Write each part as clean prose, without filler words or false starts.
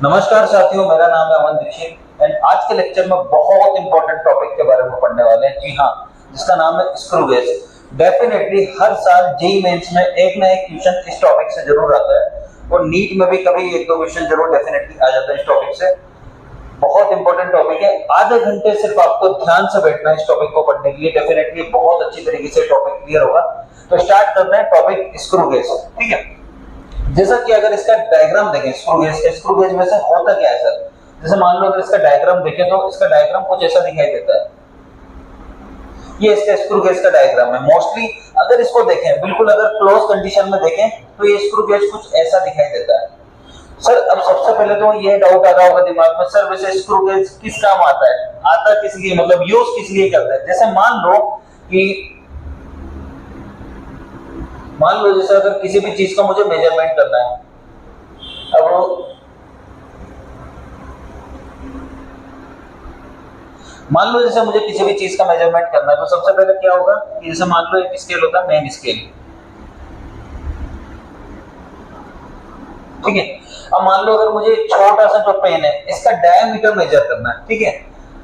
नमस्कार साथियों, मेरा नाम है अमन दीक्षित एंड आज के लेक्चर में बहुत इंपॉर्टेंट टॉपिक के बारे में पढ़ने वाले हैं। जी हाँ, जिसका नाम है स्क्रू गेज। डेफिनेटली हर साल जेईई मेंस में एक ना एक क्वेश्चन इस टॉपिक से जरूर आता है और नीट में भी कभी एक दो क्वेश्चन जरूर डेफिनेटली आ जाता है इस टॉपिक से। बहुत इंपॉर्टेंट टॉपिक है। आधे घंटे सिर्फ आपको ध्यान से बैठना है इस टॉपिक को पढ़ने के लिए। डेफिनेटली बहुत अच्छी तरीके से टॉपिक क्लियर होगा। तो स्टार्ट करते हैं टॉपिक स्क्रू गेज। ठीक है, जैसा कि अगर इसका डायग्राम देखें स्क्रू गेज में से होता क्या है सर। जैसे मान लो अगर इसका डायग्राम देखें तो इसका डायग्राम कुछ ऐसा दिखाई देता है। ये इसका स्क्रू गेज का डायग्राम है। मोस्टली अगर इसको देखें, बिल्कुल अगर क्लोज कंडीशन में देखें तो ये स्क्रू गेज कुछ ऐसा दिखाई देता है। सर अब सबसे पहले तो ये डाउट आ रहा होगा दिमाग में, सर वैसे स्क्रू गेज किस काम आता है, आता किस लिए, मतलब यूज किस लिए करता है। जैसे मान लो जैसे अगर किसी भी चीज का मुझे मेजरमेंट करना है, अब मान लो जैसे मुझे किसी भी चीज का मेजरमेंट करना है तो सबसे पहले क्या होगा कि जैसे मान लो एक स्केल होता है मेन स्केल। ठीक है, अब मान लो अगर मुझे छोटा सा जो पेन है इसका डायमीटर मेजर करना है। ठीक है,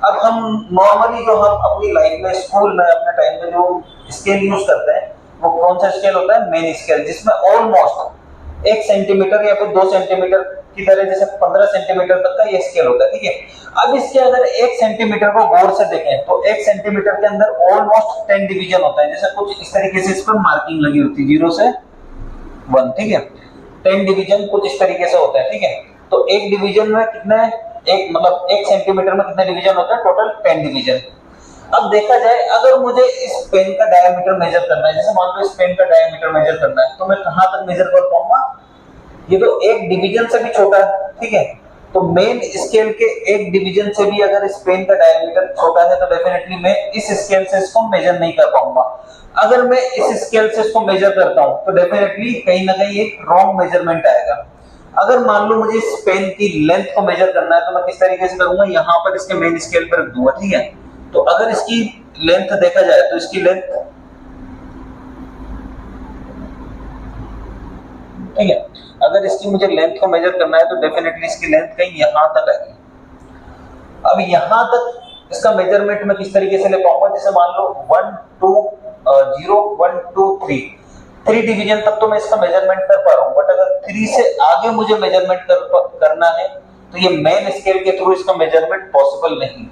अब हम नॉर्मली जो हम अपनी लाइफ में स्कूल में अपने टाइम में जो स्केल यूज करते हैं वो कौन सा स्केल होता है, मेन स्केल, जिसमें ऑलमोस्ट 1 सेंटीमीटर या फिर 2 सेंटीमीटर की तरह जैसे 15 सेंटीमीटर तक का ये स्केल होता है। ठीक है, अब इसके अगर 1 सेंटीमीटर को गौर से देखें तो 1 सेंटीमीटर के अंदर ऑलमोस्ट 10 डिवीजन होता है। जैसे कुछ इस तरीके से इस पर मार्किंग लगी होती है 0 से 1। ठीक है, 10 डिवीजन कुछ इस तरीके से होता है। ठीक है, तो एक डिवीजन में कितने, एक मतलब 1 सेंटीमीटर में कितने डिवीजन होते हैं, टोटल 10 डिवीजन। अब देखा जाए अगर मुझे इस पेन का डायमीटर मेजर करना है, जैसे मान लो इस पेन का डायमीटर मेजर करना है तो मैं कहां तक मेजर कर पाऊंगा, ये तो एक डिवीजन से भी छोटा है। ठीक है, तो मेन स्केल के एक डिवीजन से भी अगर इस पेन का डायमीटर छोटा है तो डेफिनेटली मैं इस स्केल से इसको मेजर नहीं कर पाऊंगा। अगर मैं इस स्केल से इसको मेजर करता हूं तो डेफिनेटली कहीं ना कहीं एक रॉन्ग मेजरमेंट आएगा। अगर मान लो मुझे इस पेन की लेंथ को मेजर करना है तो मैं किस तरीके से करूंगा, यहां पर इसके मेन स्केल पर रख दूंगा। ठीक है, तो अगर इसकी लेंथ देखा जाए तो इसकी लेंथ, ठीक है, अगर इसकी मुझे लेंथ को मेजर करना है तो डेफिनेटली इसकी लेंथ कहीं यहां तक आएगी। अब यहां तक इसका मेजरमेंट मैं किस तरीके से ले पाऊंगा, जैसे मान लो 1 2 0 1 2 3 डिवीजन तक तो मैं इसका मेजरमेंट कर पा रहा हूं, बट अगर 3 से आगे मुझे मेजरमेंट करना है तो ये मेन स्केल के थ्रू इसका मेजरमेंट पॉसिबल नहीं।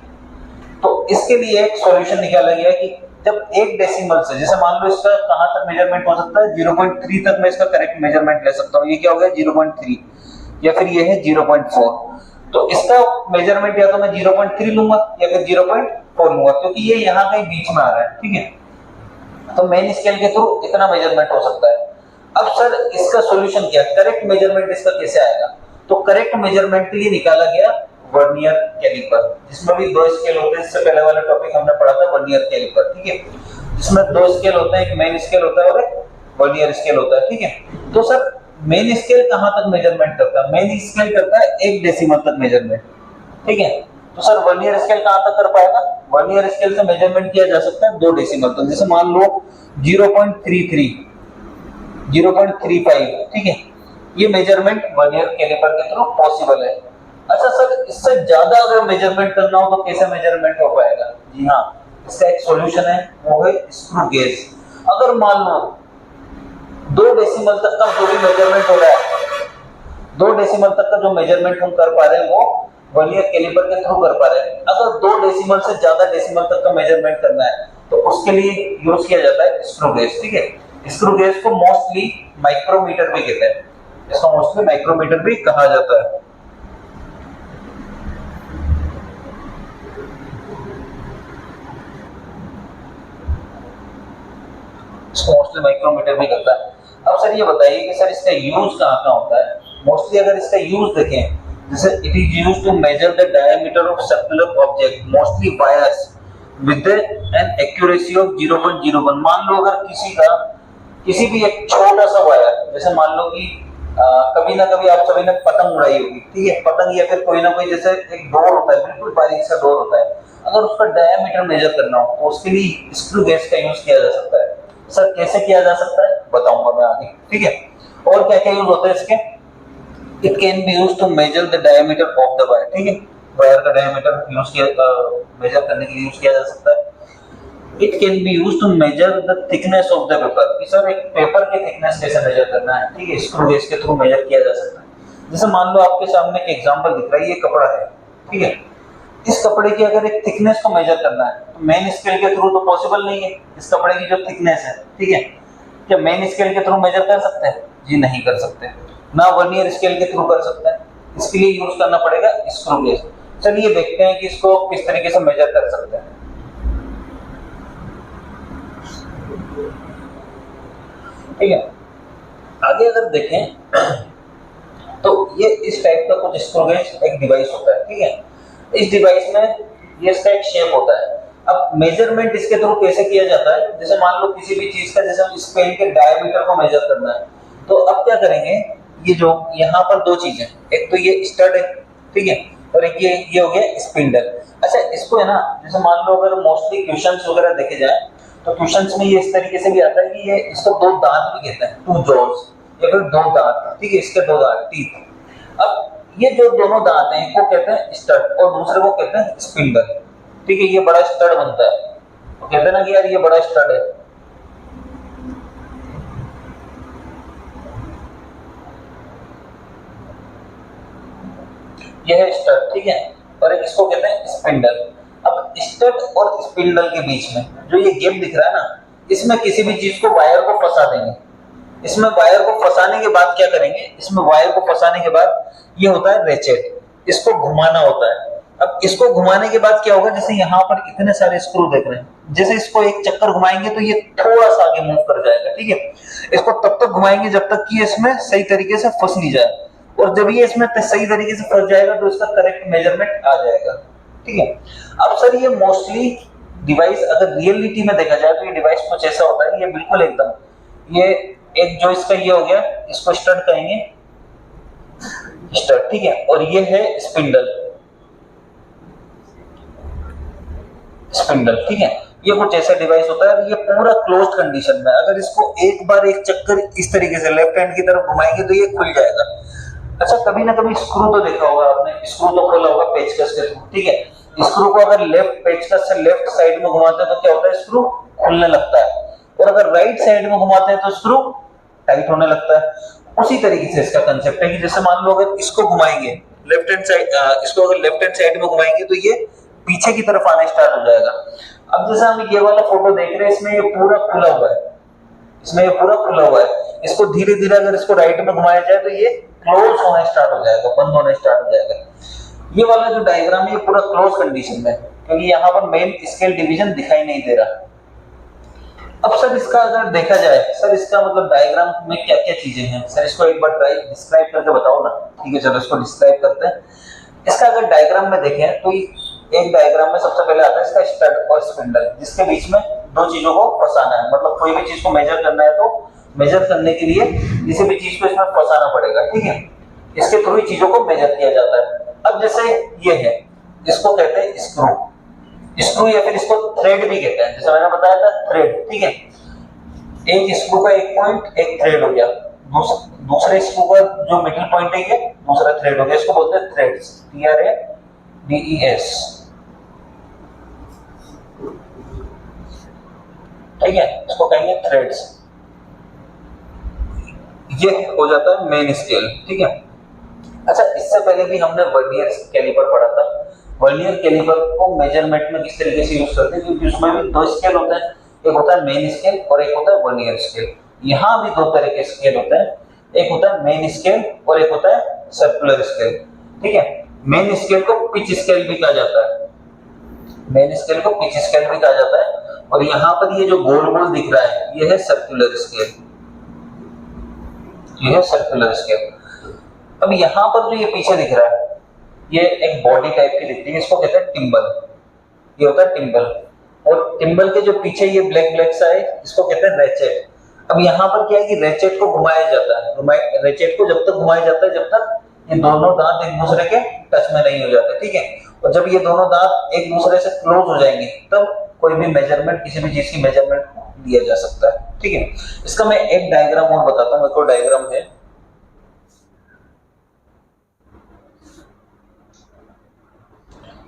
तो इसके लिए एक सॉल्यूशन निकाला गया कि जब एक डेसिमल से, जैसे मान लो इसका कहां तक मेजरमेंट हो सकता है, 0.3 तक मैं इसका करेक्ट मेजरमेंट ले सकता हूं। ये क्या हो गया 0.3, या फिर ये है 0.4। तो इसका मेजरमेंट या तो मैं 0.3 लूंगा या फिर 0.4 लूंगा, क्योंकि ये यहां कहीं बीच में आ रहा है। ठीक है, तो मेन स्केल के थ्रू इतना मेजरमेंट हो सकता है। अब सर इसका सॉल्यूशन क्या, करेक्ट मेजरमेंट इसका कैसे आएगा, तो करेक्ट मेजरमेंट के लिए निकाला गया वर्नियर कैलिपर, जिसमें भी 2 स्केल होते हैं। इससे पहले वाला टॉपिक हमने पढ़ा था वर्नियर कैलिपर। ठीक है, जिसमें 2 स्केल होते हैं, एक मेन स्केल होता है और एक वर्नियर स्केल होता है। ठीक है, तो सर मेन स्केल कहां तक मेजरमेंट करता है, मेन स्केल करता है 1 डेसिमल तक मेजरमेंट। ठीक है, तो सर वर्नियर स्केल कहां तक कर पाएगा, वर्नियर स्केल से मेजरमेंट किया जा सकता है 2 डेसिमल तक। जैसे मान लो 0.33 0.35। ठीक है, ये मेजरमेंट वर्नियर कैलिपर के थ्रू पॉसिबल है। अच्छा सर इससे ज्यादा अगर मेजरमेंट करना हो तो कैसे मेजरमेंट हो पाएगा, जी हाँ, इसका एक सॉल्यूशन है, वो है स्क्रू गेज। अगर मान लो 2 डेसिमल तक का जो भी मेजरमेंट हो रहा है, 2 डेसिमल तक का जो मेजरमेंट हम कर पा रहे हैं वो वर्नियर कैलिपर के थ्रू कर पा रहे हैं। अगर 2 डेसिमल से ज्यादा डेसिमल तक का मेजरमेंट करना है तो उसके लिए यूज किया जाता है स्क्रू गेज। ठीक है, स्क्रू गेज को मोस्टली माइक्रोमीटर भी कहते हैं, इसको मोस्टली माइक्रोमीटर भी कहा जाता है। मोस्टली माइक्रोमीटर भी करता है। अब सर ये बताइए कि सर इसका यूज कहाँ होता है। मोस्टली अगर इसका यूज देखें, जैसे it is used to measure the diameter of circular object, mostly wires with an accuracy of 0.01। मान लो अगर किसी भी एक छोटा सा वायर, जैसे मान लो कि कभी ना कभी आप सभी ने पतंग उड़ाई होगी। ठीक है, पतंग या फिर कोई ना कोई जैसे एक डोर होता है, बिल्कुल बारीक सा डोर होता है, अगर उसका डायमीटर मेजर करना हो तो उसके लिए स्क्रू गेज का यूज किया जा सकता है। सर कैसे किया जा सकता है बताऊंगा मैं आगे। ठीक है, और क्या क्या यूज होता है इसके, it can be used to measure the diameter of the wire, ठीक है, वायर का डायमीटर यूज किया मेजर करने के लिए यूज किया जा सकता है। It can be used to measure the thickness of the paper, कि सर एक पेपर की थिकनेस कैसे मेजर करना है, ठीक है, स्क्रू गेज के थ्रू मेजर किया जा सकता है। जैसे मान लो आपके सामने एक एग्जांपल दिख रहा है, ये कपड़ा है, ठीक है, इस कपड़े की अगर एक थिकनेस को मेजर करना है तो मेन स्केल के थ्रू तो पॉसिबल नहीं है, इस कपड़े की जो थिकनेस है, ठीक है, क्या मेन स्केल के थ्रू मेजर कर सकते हैं? जी नहीं कर सकते, ना वर्नियर स्केल के थ्रू कर सकते हैं, इसके लिए यूज करना पड़ेगा स्क्रू गेज। चलिए देखते हैं कि इसको किस तरीके से मेजर कर सकते हैं। ठीक है, आगे अगर देखें तो ये इस टाइप का कुछ स्क्रू गेज एक डिवाइस होता है, ठीक है, इस डिवाइस में ये इसका एक शेप होता है। अब मेजरमेंट इसके थ्रू कैसे किया जाता है, जैसे मान लो किसी भी चीज का, जैसे हम इस पेन के डायमीटर को मेजर करना है, तो अब क्या करेंगे, ये जो यहाँ पर दो चीजें, एक तो ये स्टड है, ठीक है, और एक ये हो गया स्पिंडल। अच्छा, इसको है ना, जैसे मान लो अगर मोस्टली क्वेश्चंस वगैरह देखे जाए तो क्वेश्चंस में ये इस तरीके से भी आता है कि ये इसको दो दांत भी कहते हैं, टू जॉज, या फिर दो दांत, ठीक है, इसके दो दांत, टीथ। अब ये जो दोनों दांत हैं इनको कहते हैं स्टड और दूसरे को कहते हैं स्पिंडल, ठीक है, ये बड़ा स्टड बनता है, तो कहते हैं ना कि यार ये बड़ा स्टड है। यह है स्टड, ठीक है, और इसको कहते हैं स्पिंडल। अब स्टड और स्पिंडल के बीच में जो ये गैप दिख रहा है ना, इसमें किसी भी चीज को, वायर को फंसा देंगे। इसमें वायर को फंसाने के बाद क्या करेंगे, इसमें वायर को फंसाने के बाद ये होता है रेचेट, इसको घुमाना होता है। अब इसको घुमाने के बाद क्या होगा, जैसे यहाँ पर इतने सारे स्क्रू देख रहे हैं, जैसे इसको एक चक्कर घुमाएंगे तो ये थोड़ा सा आगे मूव कर जाएगा, ठीक है, इसको तब तक घुमाएंगे जब तक कि इसमें सही तरीके से फंस नहीं जाए, और जब ये इसमें सही तरीके से फंस जाएगा तो इसका करेक्ट मेजरमेंट आ जाएगा, ठीक है। अब सर ये मोस्टली डिवाइस अगर रियलिटी में देखा जाए तो ये डिवाइस कुछ ऐसा होता है, ये बिल्कुल एकदम, ये एक जो इसका ये हो गया, इसको स्टड कहेंगे, स्टड, ठीक है, और ये है स्पिंडल, स्पिंडल, ठीक है, ये कुछ ऐसा डिवाइस होता है, ये पूरा क्लोज्ड कंडीशन में, अगर इसको एक बार एक चक्कर इस तरीके से लेफ्ट हैंड की तरफ घुमाएंगे तो ये खुल जाएगा। अच्छा, कभी ना कभी स्क्रू तो देखा होगा आपने, स्क्रू तो खोला होगा पेचकस के थ्रू, ठीक है, स्क्रू को अगर लेफ्ट पेचकस से लेफ्ट साइड में घुमाते हैं तो क्या होता है, स्क्रू खुलने लगता है, और अगर राइट साइड में घुमाते हैं तो स्क्रू टाइट होने लगता है। उसी तरीके से इसका कंसेप्ट है कि जैसे मान लो अगर इसको घुमाएंगे लेफ्ट हैंड साइड, इसको अगर लेफ्ट हैंड साइड में घुमाएंगे तो ये पीछे की तरफ आना स्टार्ट हो जाएगा। अब जैसे हम ये वाला फोटो देख रहे हैं, इसमें ये पूरा खुला हुआ है, इसमें ये पूरा खुला हुआ है, इसको धीरे धीरे अगर इसको राइट में घुमाया जाए तो ये क्लोज होना स्टार्ट हो जाएगा, बंद होना स्टार्ट हो जाएगा। ये वाला जो डायग्राम है ये पूरा क्लोज कंडीशन में, क्योंकि यहाँ पर मेन स्केल डिवीजन दिखाई नहीं दे रहा। अब सर इसका अगर देखा जाए, सर इसका मतलब डायग्राम में क्या क्या चीजें हैं, सर इसको एक बार डिस्क्राइब करके बताओ ना, ठीक है, चलो इसको डिस्क्राइब करते हैं। इसका अगर डायग्राम में देखें तो एक डायग्राम में सबसे पहले आता है इसका स्टड और स्पिंडल, जिसके बीच में दो चीजों को फंसाना है, मतलब कोई भी चीज को मेजर करना है तो मेजर करने के लिए किसी भी चीज को इसमें फंसाना पड़ेगा, ठीक है, इसके थ्रू ही चीजों को मेजर किया जाता है। अब जैसे ये है, इसको कहते हैं स्क्रू, स्क्रू या फिर इसको थ्रेड भी कहते हैं, जैसे मैंने बताया था थ्रेड, ठीक है, एक स्क्रू का एक पॉइंट एक थ्रेड हो गया, दूसरे स्क्रू का जो मिडिल पॉइंट है ये दूसरा थ्रेड हो गया, इसको बोलते हैं थ्रेड्स, TRADES, ठीक है, इसको कहेंगे थ्रेड्स। ये हो जाता है मेन स्केल, ठीक है। अच्छा, इससे पहले भी हमने वर्नियर कैलिपर पढ़ा था, वर्नियर कैलिपर को मेजरमेंट में किस तरीके से यूज करते हैं, क्योंकि उसमें भी दो स्केल होते हैं, एक होता है मेन स्केल और एक होता है वर्नियर स्केल। यहाँ भी दो तरह के स्केल होते हैं, एक होता है मेन स्केल और एक होता है सर्कुलर स्केल, ठीक है। मेन स्केल को पिच स्केल भी कहा जाता है, मेन स्केल को पिच स्केल भी कहा जाता है, और यहाँ पर ये जो गोल गोल दिख रहा है ये है सर्कुलर स्केल, ये है सर्कुलर स्केल। अब यहाँ पर जो ये पीछे दिख रहा है ये एक बॉडी टाइप की दिखती है, इसको कहते हैं टिम्बल, ये होता है टिम्बल, और टिम्बल के जो पीछे ये ब्लैक ब्लैक सा है इसको कहते हैं रेचेट। अब यहाँ पर क्या है कि रेचेट को घुमाया जाता है, रेचेट को जब तक घुमाया जाता है जब तक ये दोनों दांत एक दूसरे के टच में नहीं हो जाते, ठीक है, और जब ये दोनों दांत एक दूसरे से क्लोज हो जाएंगे तब कोई भी मेजरमेंट, किसी भी चीज की मेजरमेंट दिया जा सकता है, ठीक है। इसका मैं एक डायग्राम और बताता हूँ, एक और डायग्राम है,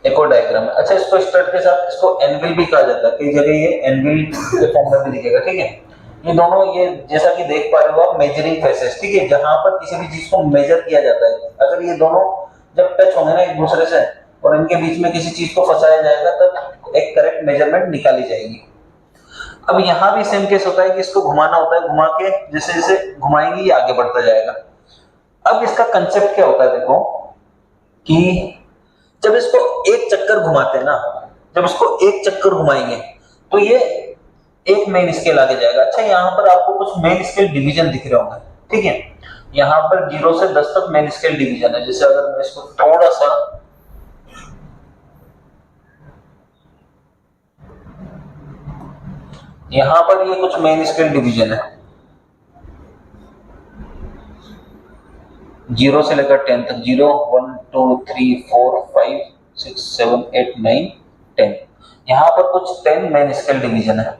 एक और डायग्राम है। अच्छा, इसको स्टड के साथ इसको एनविल भी कहा जाता है, कई जगह ये एनविल के फॉर्म में भी दिखेगा। ठीक है, ये दोनों, ये जैसा कि देख पा रहे हो आप, मेजरिंग फेसेस, ठीक है, जहां पर किसी भी चीज को मेजर किया जाता है। अगर ये दोनों जब टच होंगे ना एक दूसरे से और इनके बीच में किसी चीज को फंसाया जाएगा तब एक करेक्ट मेजरमेंट निकाली जाएगी। अब यहाँ भी सेम केस होता है कि इसको घुमाना होता है, घुमा के जैसे जैसे घुमाएंगे ये आगे बढ़ता जाएगा। अब इसका कंसेप्ट क्या होता है, देखो कि जब इसको एक चक्कर घुमाते हैं ना, जब इसको एक चक्कर घुमाएंगे तो ये एक मेन स्केल आगे जाएगा। अच्छा, यहाँ पर आपको कुछ मेन स्केल डिवीजन दिख रहे होंगे, ठीक है, यहाँ पर 0 से 10 तक मेन स्केल डिवीजन है। जैसे अगर मैं इसको थोड़ा सा यहाँ पर ये कुछ मेन स्केल डिवीजन है 0 से लेकर 10 तक, 0 1 2 3 4 5 6 7 8 9 10, यहाँ पर कुछ 10 मेन स्केल डिवीजन है।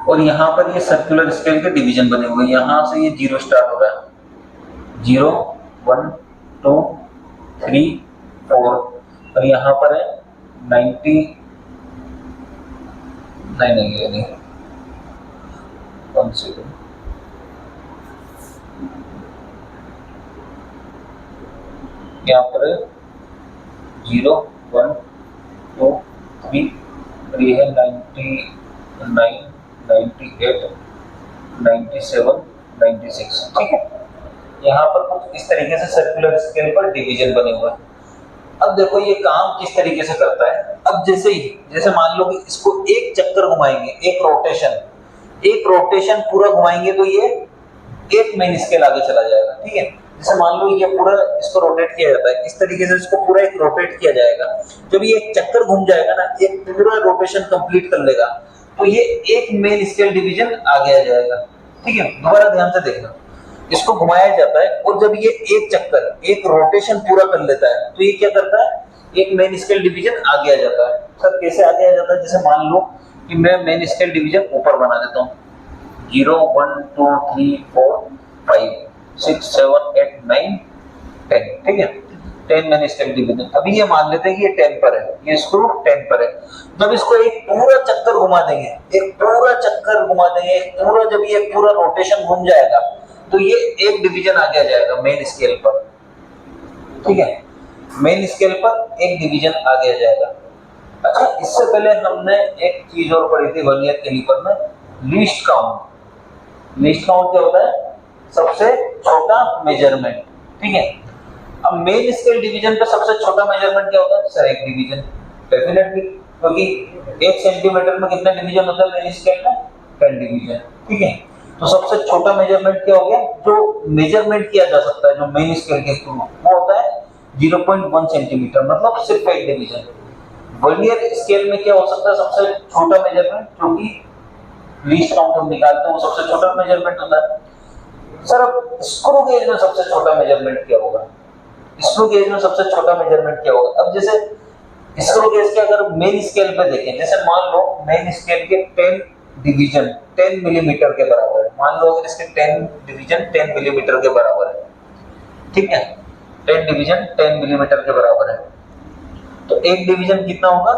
और यहाँ पर ये सर्कुलर स्केल के डिवीजन बने हुए, यहाँ से ये 0 स्टार्ट हो रहा है, 0 1 2 3 4, और यहाँ पर है 90 नहीं 1 सेकंड, यहाँ पर 0 1 2 3 और ये है 99 98 97 96, ठीक है। यहाँ पर कुछ इस तरीके से सर्कुलर स्केल पर डिवीजन बने हुए हैं। अब देखो ये काम किस तरीके से करता है। अब जैसे मान लो कि इसको एक चक्कर घुमाएंगे, एक रोटेशन पूरा घुमाएंगे तो ये एक मेन स्केल आगे चला जाएगा, ठीक है। जैसे मान लो ये पूरा इसको रोटेट किया जाता है, इस तरीके से इसको पूरा एक रोटेट किया जाएगा। जब ये एक चक्कर घूम जाएगा ना, एक पूरा रोटेशन कंप्लीट कर लेगा तो ये एक मेन स्केल डिवीजन आगे आ जाएगा, ठीक है। दोबारा ध्यान से देखना, इसको घुमाया जाता है और जब ये एक चक्कर एक रोटेशन पूरा कर लेता है तो ये क्या करता है, एक मेन स्केल डिवीजन आगे आ जाता है। सर कैसे आगे आ जाता है? जैसे मान लो कि मैं मेन स्केल डिवीजन ऊपर बना देता हूँ, 0 1 2 3 4 5 6 7 8 9 10, ठीक है, 10 मैंने स्केल डिवीजन। अभी ये मान लेते हैं कि ये 10 पर है, ये स्क्रू 10 पर है। जब इसको एक पूरा चक्कर घुमा देंगे, जब ये पूरा रोटेशन घूम जाएगा तो ये एक डिवीजन आगे आ जाएगा मेन स्केल पर, ठीक है, मेन स्केल पर एक डिवीजन आगे आ जाएगा। अच्छा, इससे पहले हमने एक चीज और पढ़ी थी वर्नियर कैलिपर में, लीस्ट काउंट। लीस्ट काउंट क्या होता है? सबसे छोटा मेजरमेंट, ठीक है। अब मेन स्केल डिवीजन पे सबसे छोटा मेजरमेंट क्या होता है? सर एक डिवीजन, डेफिनेटली, क्योंकि 1 सेंटीमीटर में कितना डिवीजन होता है मेन स्केल में? 10 डिवीजन, ठीक है। तो सबसे छोटा मेजरमेंट क्या हो गया जो मेजरमेंट किया जा सकता है जो मेन स्केल के थ्रू, वो होता है 0.1 सेंटीमीटर, मतलब सिर्फ एक डिवीजन। वर्नियर स्केल में क्या हो सकता है? सबसे छोटा मेजरमेंट जो कि लीस्ट काउंट हम निकालते हैं वो सबसे छोटा मेजरमेंट होता है। सर अब स्क्रू गेज में सबसे छोटा मेजरमेंट क्या होगा? स्क्रू गेज में सबसे छोटा मेजरमेंट क्या होगा? अब जैसे स्क्रू गेज के अगर मेन स्केल पे देखें, जैसे मान लो मेन स्केल के 10 डिवीजन 10 मिलीमीटर के बराबर है, मान लो अगर इसके 10 डिवीजन 10 मिलीमीटर के बराबर है, ठीक है, 10 डिवीजन 10 मिलीमीटर के बराबर है, तो एक डिवीजन कितना होगा?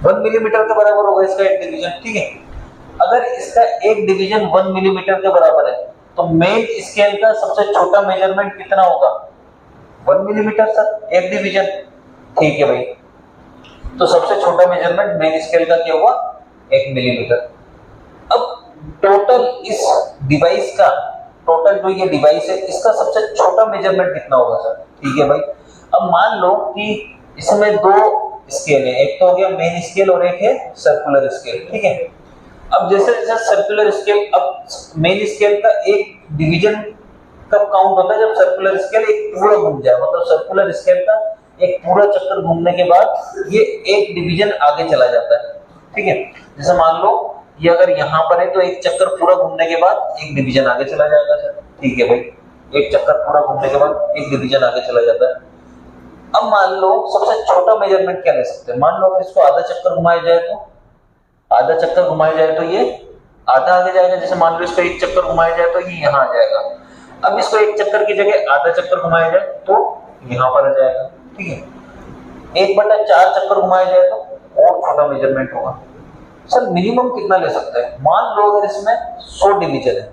1 मिलीमीटर के बराबर होगा इसका एक डिवीजन, ठीक है। अगर इसका एक डिवीजन 1 मिलीमीटर के बराबर है तो मेन स्केल का सबसे छोटा मेजरमेंट कितना होगा? 1 मिलीमीटर सर, एक डिवीजन, ठीक है भाई। तो सबसे छोटा मेजरमेंट मेन स्केल का क्या हुआ? 1 मिलीमीटर। अब टोटल इस डिवाइस का, टोटल जो ये डिवाइस है इसका सबसे छोटा मेजरमेंट कितना होगा सर? ठीक है भाई। अब मान लो कि इसमें 2 स्केल है, एक तो हो गया मेन स्केल और एक है सर्कुलर स्केल, ठीक है। अब जैसे जैसे सर्कुलर स्केल, अब मेन स्केल का एक डिवीजन कब काउंट होता है? जब सर्कुलर स्केल एक पूरा घूम जाए, मतलब सर्कुलर स्केल का एक पूरा चक्कर घूमने के बाद ये एक डिवीजन आगे चला जाता है, ठीक है। जैसे मान लो ये अगर यहाँ पर है तो एक चक्कर पूरा घूमने के बाद एक डिवीजन आगे चला जाएगा सर, ठीक है भाई, एक चक्कर पूरा घूमने के बाद एक डिवीजन आगे चला जाता है। अब मान लो सबसे छोटा मेजरमेंट क्या ले सकते हैं? मान लो अगर इसको आधा चक्कर घुमाया जाए तो ये आधा आगे जाएगा। जैसे मान लो इसको एक चक्कर घुमाया जाए तो ये यहाँ आ जाएगा। अब इसको एक चक्कर की जगह आधा चक्कर घुमाया जाए तो यहाँ पर आ जाएगा, ठीक है। 1/4 चक्कर घुमाया जाए तो और छोटा मेजरमेंट होगा। सर मिनिमम कितना ले सकते हैं? मान लो अगर इसमें 100 डिवीजन है,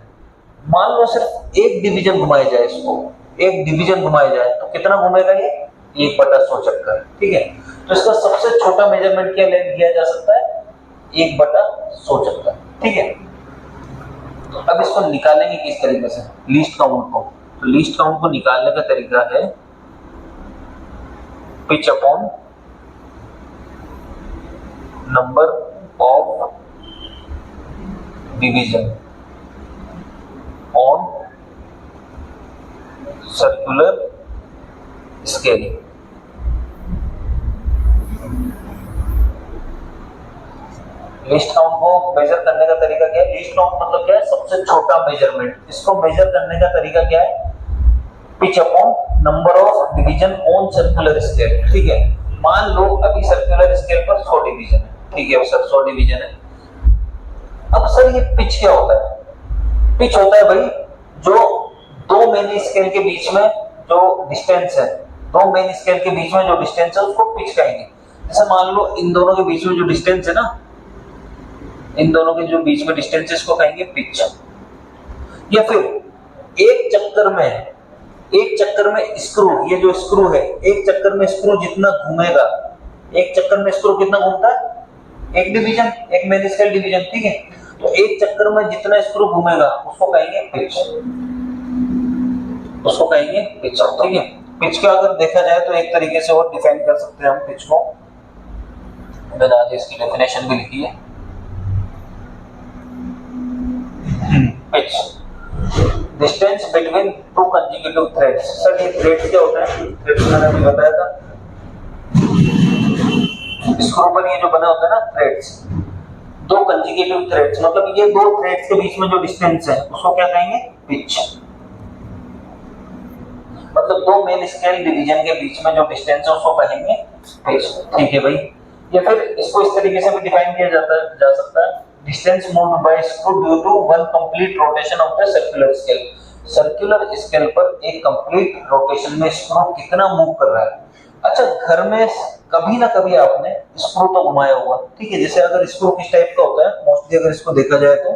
मान लो सिर्फ एक डिवीजन घुमाया जाए, इसको एक डिवीजन घुमाया जाए तो कितना घूमेगा ये? 1/100 चक्कर, ठीक है। तो इसका सबसे छोटा मेजरमेंट क्या ले लिया जा सकता है? 1/100 चक्कर, ठीक है। तो अब इसको निकालेंगे किस तरीके से, लीस्ट काउंट को? तो लीस्ट काउंट को निकालने का तरीका है pitch upon number of division on circular scale. List count को मेजर करने का तरीका क्या है? लिस्ट काउंट मतलब क्या है? सबसे छोटा मेजरमेंट। इसको मेजर करने का तरीका क्या है? Pitch upon number of division on circular scale, ठीक है। मान लो अभी सर्कुलर स्केल पर 100 डिवीजन है, ठीक है सर, 100 डिवीजन है। अब सर ये पिच क्या होता है? पिच होता है भाई जो दो मेन स्केल के बीच में जो डिस्टेंस है, दो मेन स्केल के बीच में जो डिस्टेंस है उसको पिच कहेंगे। जैसे मान लो इन दोनों के बीच में जो डिस्टेंस है ना, इन दोनों के जो बीच में डिस्टेंस है इसको कहेंगे पिच। या फिर एक चक्कर में स्क्रू, ये जो स्क्रू है, एक चक्कर में स्क्रू जितना घूमेगा, एक चक्कर में स्क्रू कितना घूमता है? एक डिवीजन, एक मेन स्केल डिवीजन, ठीक है। तो एक चक्कर में जितना स्क्रू घूमेगा उसको कहेंगे पिच, उसको कहेंगे पिच, ठीक है। पिच का अगर देखा जाए तो एक तरीके से और डिफाइन कर सकते हैं हम पिच को। मैंने आज इसकी डेफिनेशन भी लिखी है। Pitch distance between two consecutive threads. Sir ये थ्रेड्स क्या होता है? थ्रेड्स मैंने अभी बताया था, स्क्रू पर ये जो बना होता है ना थ्रेड्स, दो कंसेक्यूटिव थ्रेड्स, मतलब ये दो थ्रेड्स के बीच में जो डिस्टेंस है उसको क्या कहेंगे? पिच। मतलब दो मेन स्केल डिवीजन के बीच में जो डिस्टेंस है उसको कहेंगे पिच, ठीक है भाई। या फिर इसको इस तरीके से भी डिफाइन किया जा सकता है, distance moved by screw due to one complete rotation of the circular scale. Circular scale पर एक कंप्लीट रोटेशन में स्क्रू कितना मूव कर रहा है। अच्छा, घर में कभी ना कभी आपने स्क्रू तो घुमाया होगा, ठीक है। जैसे अगर स्क्रू किस टाइप का होता है, मोस्टली अगर इसको देखा जाए तो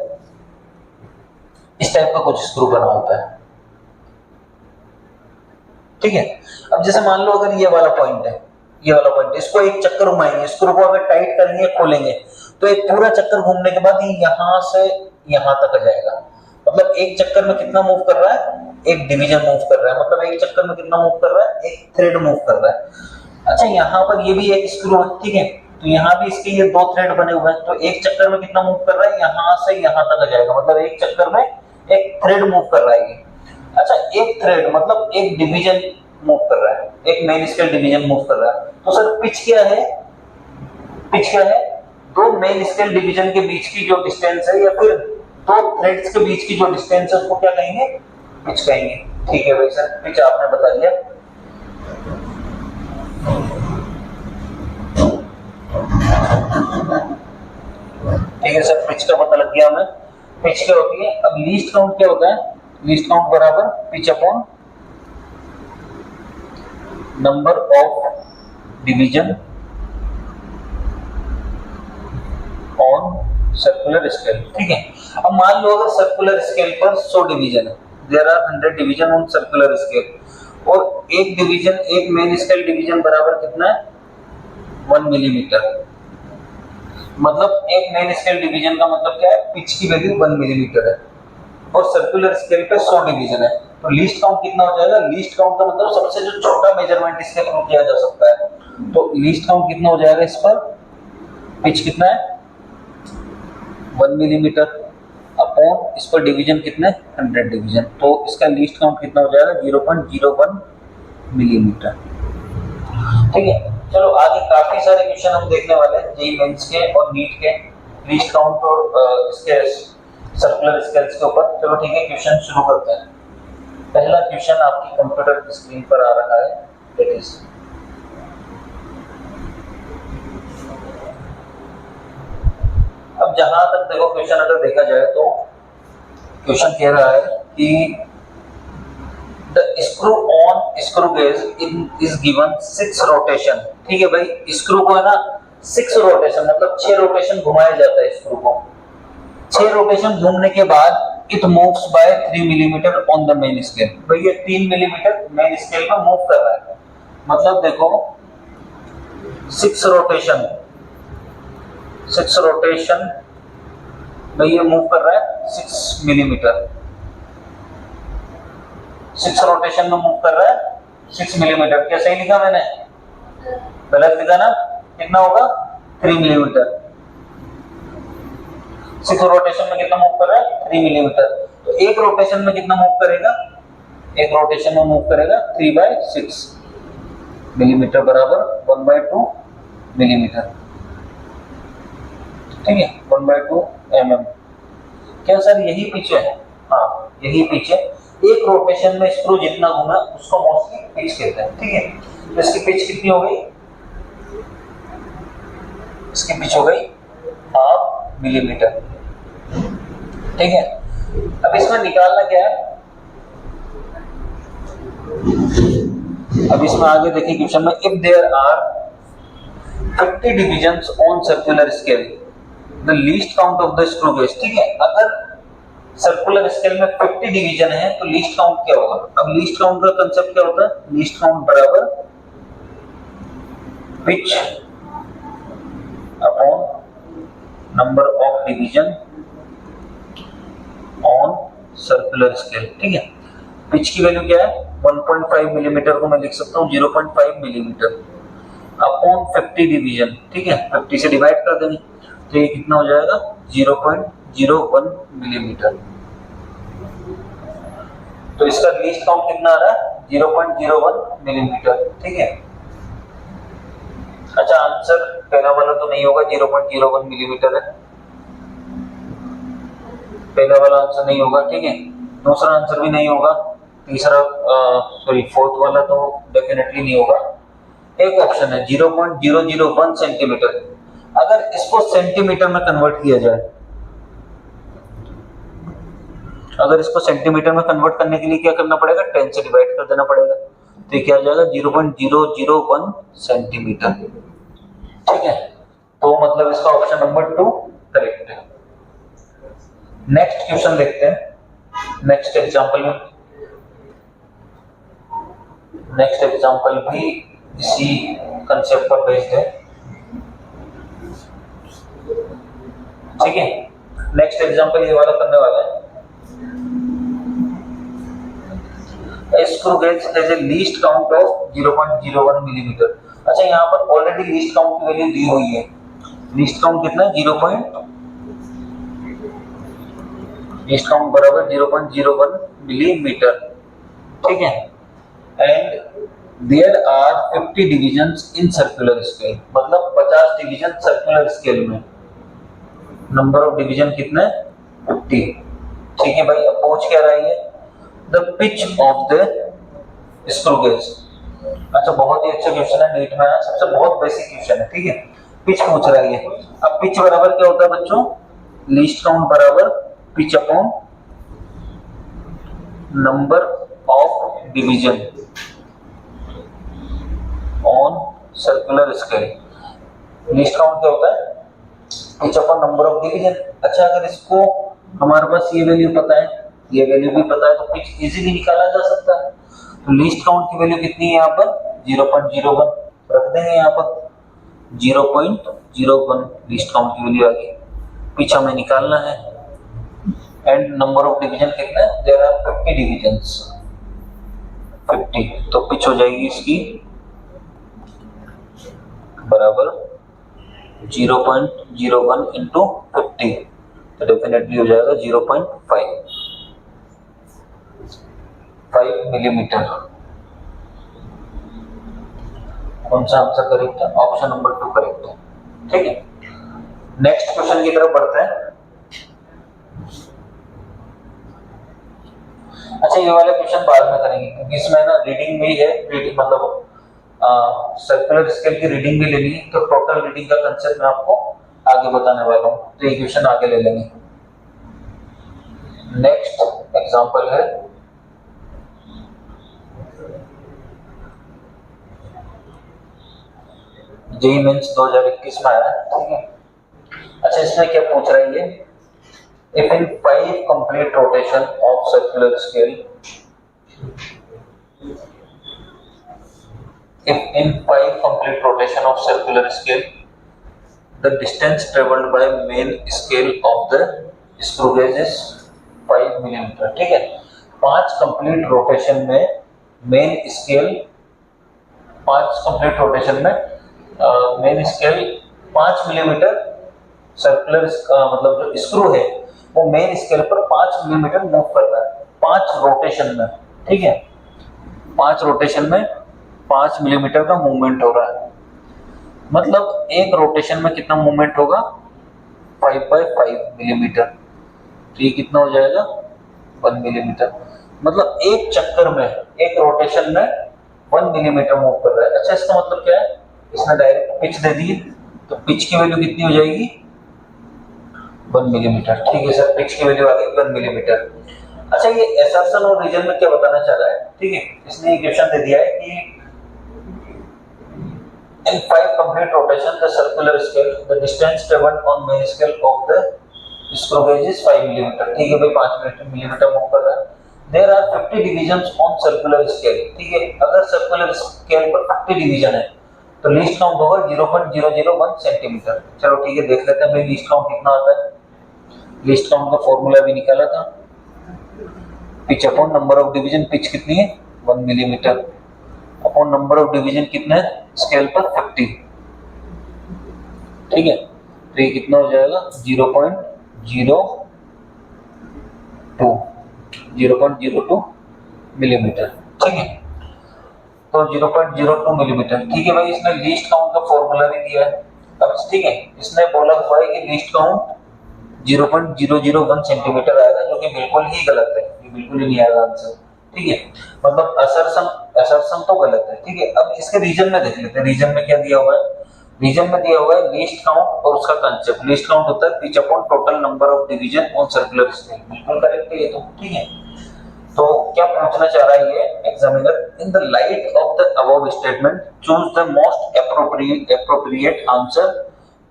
इस टाइप का कुछ स्क्रू बना होता है, ठीक है। अब जैसे मान लो अगर ये वाला पॉइंट है, ये वाला पॉइंट, इसको एक चक्कर घुमाएंगे, स्क्रू को अगर टाइट करेंगे, खोलेंगे तो एक पूरा चक्कर घूमने के बाद ये यहां से यहां तक आ जाएगा। मतलब एक चक्कर में कितना मूव कर रहा है? एक डिवीजन मूव कर रहा है। मतलब एक चक्कर में कितना मूव कर रहा है? एक थ्रेड मूव कर रहा है। अच्छा, यहाँ पर ये भी एक स्क्रू है, ठीक है। तो यहाँ भी इसके ये दो थ्रेड बने हुए हैं, तो एक चक्कर में कितना मूव कर रहा है? यहाँ से यहाँ तक आ जाएगा। मतलब एक चक्कर में एक थ्रेड मूव कर रहा है। अच्छा, एक थ्रेड मतलब एक डिवीजन मूव कर रहा है, एक मेन स्केल डिवीजन मूव कर रहा है। तो सर पिच क्या है? पिच क्या है? दो मेन स्केल डिवीजन के बीच की जो डिस्टेंस है या फिर दो थ्रेड्स के बीच की जो डिस्टेंस है उसको क्या कहेंगे? पिच कहेंगे, ठीक है भाई। सर पिच आपने बता दिया। ठीक है सर, पिच का पता लग गया हमें। पिच क्या होती है? अब लीस्ट काउंट क्या होता है? लीस्ट काउंट बराबर pitch upon number of division on circular scale, ठीक है। अब मान लो अगर सर्कुलर स्केल पर 100 डिवीजन है, there are 100 division on circular scale, और एक डिवीजन, एक मेन स्केल डिवीजन बराबर कितना है? 1 मिलीमीटर। मतलब एक मेन स्केल डिवीजन का मतलब क्या है? पिच की वैल्यू 1 मिलीमीटर है, और सर्कुलर स्केल पे 100 डिवीजन है। तो लीस्ट काउंट कितना हो जाएगा? लीस्ट काउंट का मतलब सबसे जो छोटा मेजरमेंट इसके थ्रू किया जा सकता है। तो लीस्ट काउंट कितना हो जाएगा इस पर? पिच कितना है? 1 मिलीमीटर अपॉन इस पर डिवीजन कितने? 100 डिवीजन। तो इसका लीस्ट काउंट कितना हो जाएगा? 0.01 मिलीमीटर, ठीक है। चलो आगे काफी सारे क्वेश्चन हम देखने वाले हैं जेईई मेंस के और नीट के, लीस्ट काउंट और इसके सर्कुलर स्केल्स के ऊपर। चलो ठीक है, क्वेश्चन शुरू करते हैं। पहला क्वेश्चन आपकी कंप्यूटर की स्क्रीन पर आ रहा है, इट इज अब जहां तक देखो क्वेश्चन अगर देखा जाए तो क्वेश्चन कह रहा है कि the screw on screw gauge is given 6 rotation. ठीक है भाई, स्क्रू को है ना 6 रोटेशन मतलब 6 रोटेशन घुमाया जाता है स्क्रू को। 6 रोटेशन घूमने के बाद it moves bye 3 millimetre on the main scale. भाई ये 3 मिलीमीटर मेन स्केल पर मूव कर रहा है, मतलब देखो 6 रोटेशन भाई ये मूव कर रहा है 6 मिलीमीटर, 6 रोटेशन में मूव कर रहा है 6 मिलीमीटर। क्या सही लिखा मैंने? गलत लिखा ना? कितना होगा? 3 मिलीमीटर। 6 रोटेशन में कितना मूव कर रहा है? 3 मिलीमीटर। तो एक रोटेशन में कितना मूव करेगा? एक रोटेशन में मूव करेगा 3/6 मिलीमीटर बराबर 1/2 मिलीमीटर। ठीक है, 1/2 mm। क्या सर यही पीछे है? हाँ यही पीछे। एक रोटेशन में स्क्रू जितना घूमा उसको मोस्टली पिच कहते हैं। ठीक है, तो इसकी पिच कितनी हो गई? इसकी पिच हो गई 1/2 मिलीमीटर। ठीक है, अब इसमें निकालना क्या है? अब इसमें आगे देखिए क्वेश्चन में, if there are 50 divisions on circular scale the least count of the screw gauge. ठीक है, अगर सर्कुलर स्केल में 50 डिवीजन है तो लीस्ट काउंट क्या होगा? अब लीस्ट काउंट का कंसेप्ट क्या होता है? लीस्ट काउंट बराबर pitch upon number of division on circular scale. ठीक है, पिच की वैल्यू क्या है? 1.5 मिलीमीटर को मैं लिख सकता हूँ 0.5 मिलीमीटर अपॉन 50 डिवीजन। ठीक है, 50 से डिवाइड कर देंगे तो ये कितना हो जाएगा? 0.01 मिलीमीटर। तो इसका लीस्ट काउंट कितना आ रहा है? 0.01 मिलीमीटर। ठीक है, अच्छा आंसर पहला वाला तो नहीं होगा, 0.01 मिलीमीटर है, पहला वाला आंसर नहीं होगा। ठीक है, दूसरा आंसर भी नहीं होगा, तीसरा फोर्थ वाला तो डेफिनेटली नहीं होगा। एक ऑप्शन है 0.001 सेंटीमीटर। अगर इसको सेंटीमीटर में कन्वर्ट किया जाए, अगर इसको सेंटीमीटर में कन्वर्ट करने के लिए क्या करना पड़ेगा? 10 से डिवाइड कर देना पड़ेगा, तो क्या आ जाएगा? 0.001 सेंटीमीटर। ठीक है, तो मतलब इसका ऑप्शन नंबर 2 करेक्ट है। नेक्स्ट क्वेश्चन देखते हैं। नेक्स्ट एग्जांपल भी इसी कंसेप्ट पर बेस्ड है। ठीक है, नेक्स्ट एग्जांपल ये वाला करने वाला है। A screw gauge has a least count of 0.01 millimetre. अच्छा यहाँ पर ऑलरेडी लीस्ट काउंट की वैल्यू दी हुई है। लीस्ट काउंट कितना है? लीस्ट काउंट बराबर 0.01 मिलीमीटर। ठीक है, and there are 50 divisions in circular scale, मतलब 50 डिवीजन सर्कुलर स्केल में। नंबर ऑफ डिवीजन कितना है? 50। ठीक है भाई, अब पूछ क्या रही है? The pitch of the screw gauge. अच्छा बहुत ही अच्छा क्वेश्चन है, नीट में आया, सबसे बहुत बेसिक क्वेश्चन है। ठीक है, पिच पूछ रही है। अब पिच बराबर क्या होता है बच्चों? लीस्ट काउंट बराबर pitch upon number of division on circular scale. Least count क्या होता है? Pitch upon number of division. अच्छा अगर इसको हमारे पास ये वैल्यू पता है, ये वैल्यू भी पता है, तो पिच इजीली निकाला जा सकता है। तो लीस्ट काउंट की वैल्यू कितनी है यहाँ पर? 0.01 रख देंगे यहाँ पर, 0.01 लीस्ट काउंट की वैल्यू आ गई। पिच हमें निकालना है एंड नंबर ऑफ डिवीजन कितना है? There are 50 divisions, 50। तो पिच हो जाएगी इसकी बराबर 0.01 इंटू 50, तो डेफिनेटली हो जाएगा 0.5 मिलीमीटर। कौन सा आंसर करेक्ट है? ऑप्शन नंबर 2 करेक्ट है। ठीक है, नेक्स्ट क्वेश्चन की तरफ बढ़ते हैं। अच्छा ये वाले क्वेश्चन बाद में करेंगे क्योंकि इसमें ना रीडिंग भी है, रीडिंग मतलब सर्कुलर स्केल की रीडिंग भी लेनी है, तो टोटल रीडिंग का कंसेप्ट मैं आपको आगे बताने वाला हूँ, तो ये क्वेश्चन आगे ले लेंगे। नेक्स्ट एग्जांपल है जेईई मेंस 2021 में आया, ठीक है। अच्छा, इसमें क्या पूछ रहा है ये, if in 5 complete rotation of circular scale, if in 5 complete rotation of circular scale the distance traveled by main scale of the screw gauge is 5 millimetre, ठीक है। 5 कंप्लीट रोटेशन में मेन स्केल 5 कंप्लीट रोटेशन में main scale 5 millimetre circular मतलब जो screw है वो main scale पर 5 millimetre move कर रहा है 5 रोटेशन में, ठीक है। 5 रोटेशन में 5 मिलीमीटर का मूवमेंट हो रहा है, मतलब एक रोटेशन में कितना मूवमेंट होगा 5/5 मिलीमीटर, तो ये कितना हो जाएगा 1 मिलीमीटर, मतलब एक चक्कर में एक रोटेशन में 1 मिलीमीटर मूव कर रहा है। अच्छा, इसका मतलब क्या है, इसने डायरेक्ट पिच दे दी तो पिच की वैल्यू कितनी हो जाएगी 1 मिलीमीटर, ठीक है सर, पिच की वैल्यू आ गई 1 मिलीमीटर। अच्छा, ये एसर्शन और रीजन में क्या बताना चाह रहा है, ठीक है, इसने ये क्वेश्चन दे दिया है कि in 5 complete rotation the circular scale the distance traveled on main scale of the screw gauge is 5 mm, ठीक है भाई, 5 मिलीमीटर मूव कर रहा है। there are 50 divisions on circular scale, ठीक है, अगर सर्कुलर स्केल पर 50 डिवीजन है तो लीस्ट काउंट होगा 0.001 सेंटीमीटर। चलो ठीक है, देख लेते हैं भाई लीस्ट काउंट कितना आता है। लीस्ट काउंट का फॉर्मूला भी निकाला था, pitch upon number of division, pitch कितनी है 1 millimetre upon number of division कितना है स्केल पर 50, ठीक है, तो ये कितना हो जाएगा 0.02 मिलीमीटर, ठीक है, तो 0.02 मिलीमीटर, ठीक है भाई। इसने लीस्ट काउंट का फॉर्मूला भी दिया है, अब ठीक है, इसने बोला हुआ है कि लीस्ट काउंट 0.001 सेंटीमीटर आएगा, जो कि बिल्कुल ही गलत है, ये बिल्कुल ही नहीं आएगा आंसर, ठीक है, मतलब असर्शन तो गलत है, ठीक है। अब इसके रीजन में देख लेते हैं, रीजन में क्या दिया हुआ है, रीजन में दिया हुआ है लीस्ट काउंट और उसका कांसेप्ट। लीस्ट काउंट होता है pitch upon total number of division on circular scale, बिल्कुल करेक्ट है ये तो, ठीक है। तो क्या पूछना चाह रहा है ये examiner, in the light of the above statement choose the most appropriate answer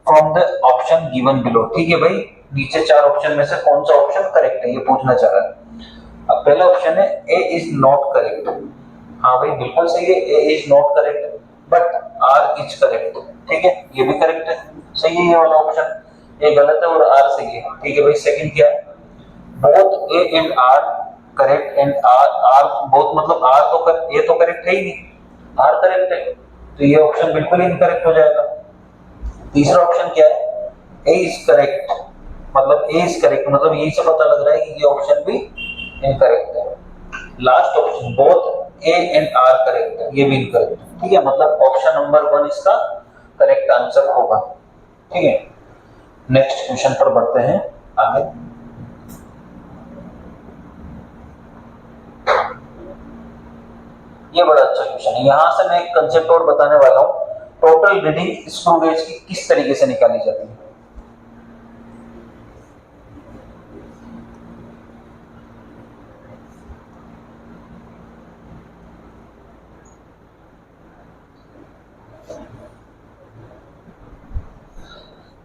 from the option given below, ठीक है भाई, नीचे 4 ऑप्शन में से कौन सा ऑप्शन करेक्ट है ये पूछना चाह रहा है। अब पहला ऑप्शन है ए इज नॉट करेक्ट, हाँ भाई बिल्कुल सही है, A is not correct but R is correct, ठीक है, ये भी करेक्ट है, सही है ये वाला ऑप्शन, ये गलत है और आर सही है, ठीक है भाई। सेकंड क्या है, both A and R correct and R both मतलब आर तो ये तो करेक्ट है ही नहीं, आर करेक्ट है, तो ये ऑप्शन बिल्कुल ही इनकरेक्ट हो जाएगा। तीसरा ऑप्शन क्या है, ए इज करेक्ट, मतलब ए इज करेक्ट मतलब यही से पता लग रहा है कि ये ऑप्शन भी इनकरेक्ट है। Last option both A and R correct है, ये भी इनकरेक्ट है, ठीक है, मतलब ऑप्शन नंबर 1 इसका करेक्ट आंसर होगा, ठीक है। नेक्स्ट क्वेश्चन पर बढ़ते हैं आगे। ये बड़ा अच्छा क्वेश्चन है, यहां से मैं एक कंसेप्ट और बताने वाला हूं, टोटल रीडिंग स्क्रू गेज की किस तरीके से निकाली जाती है।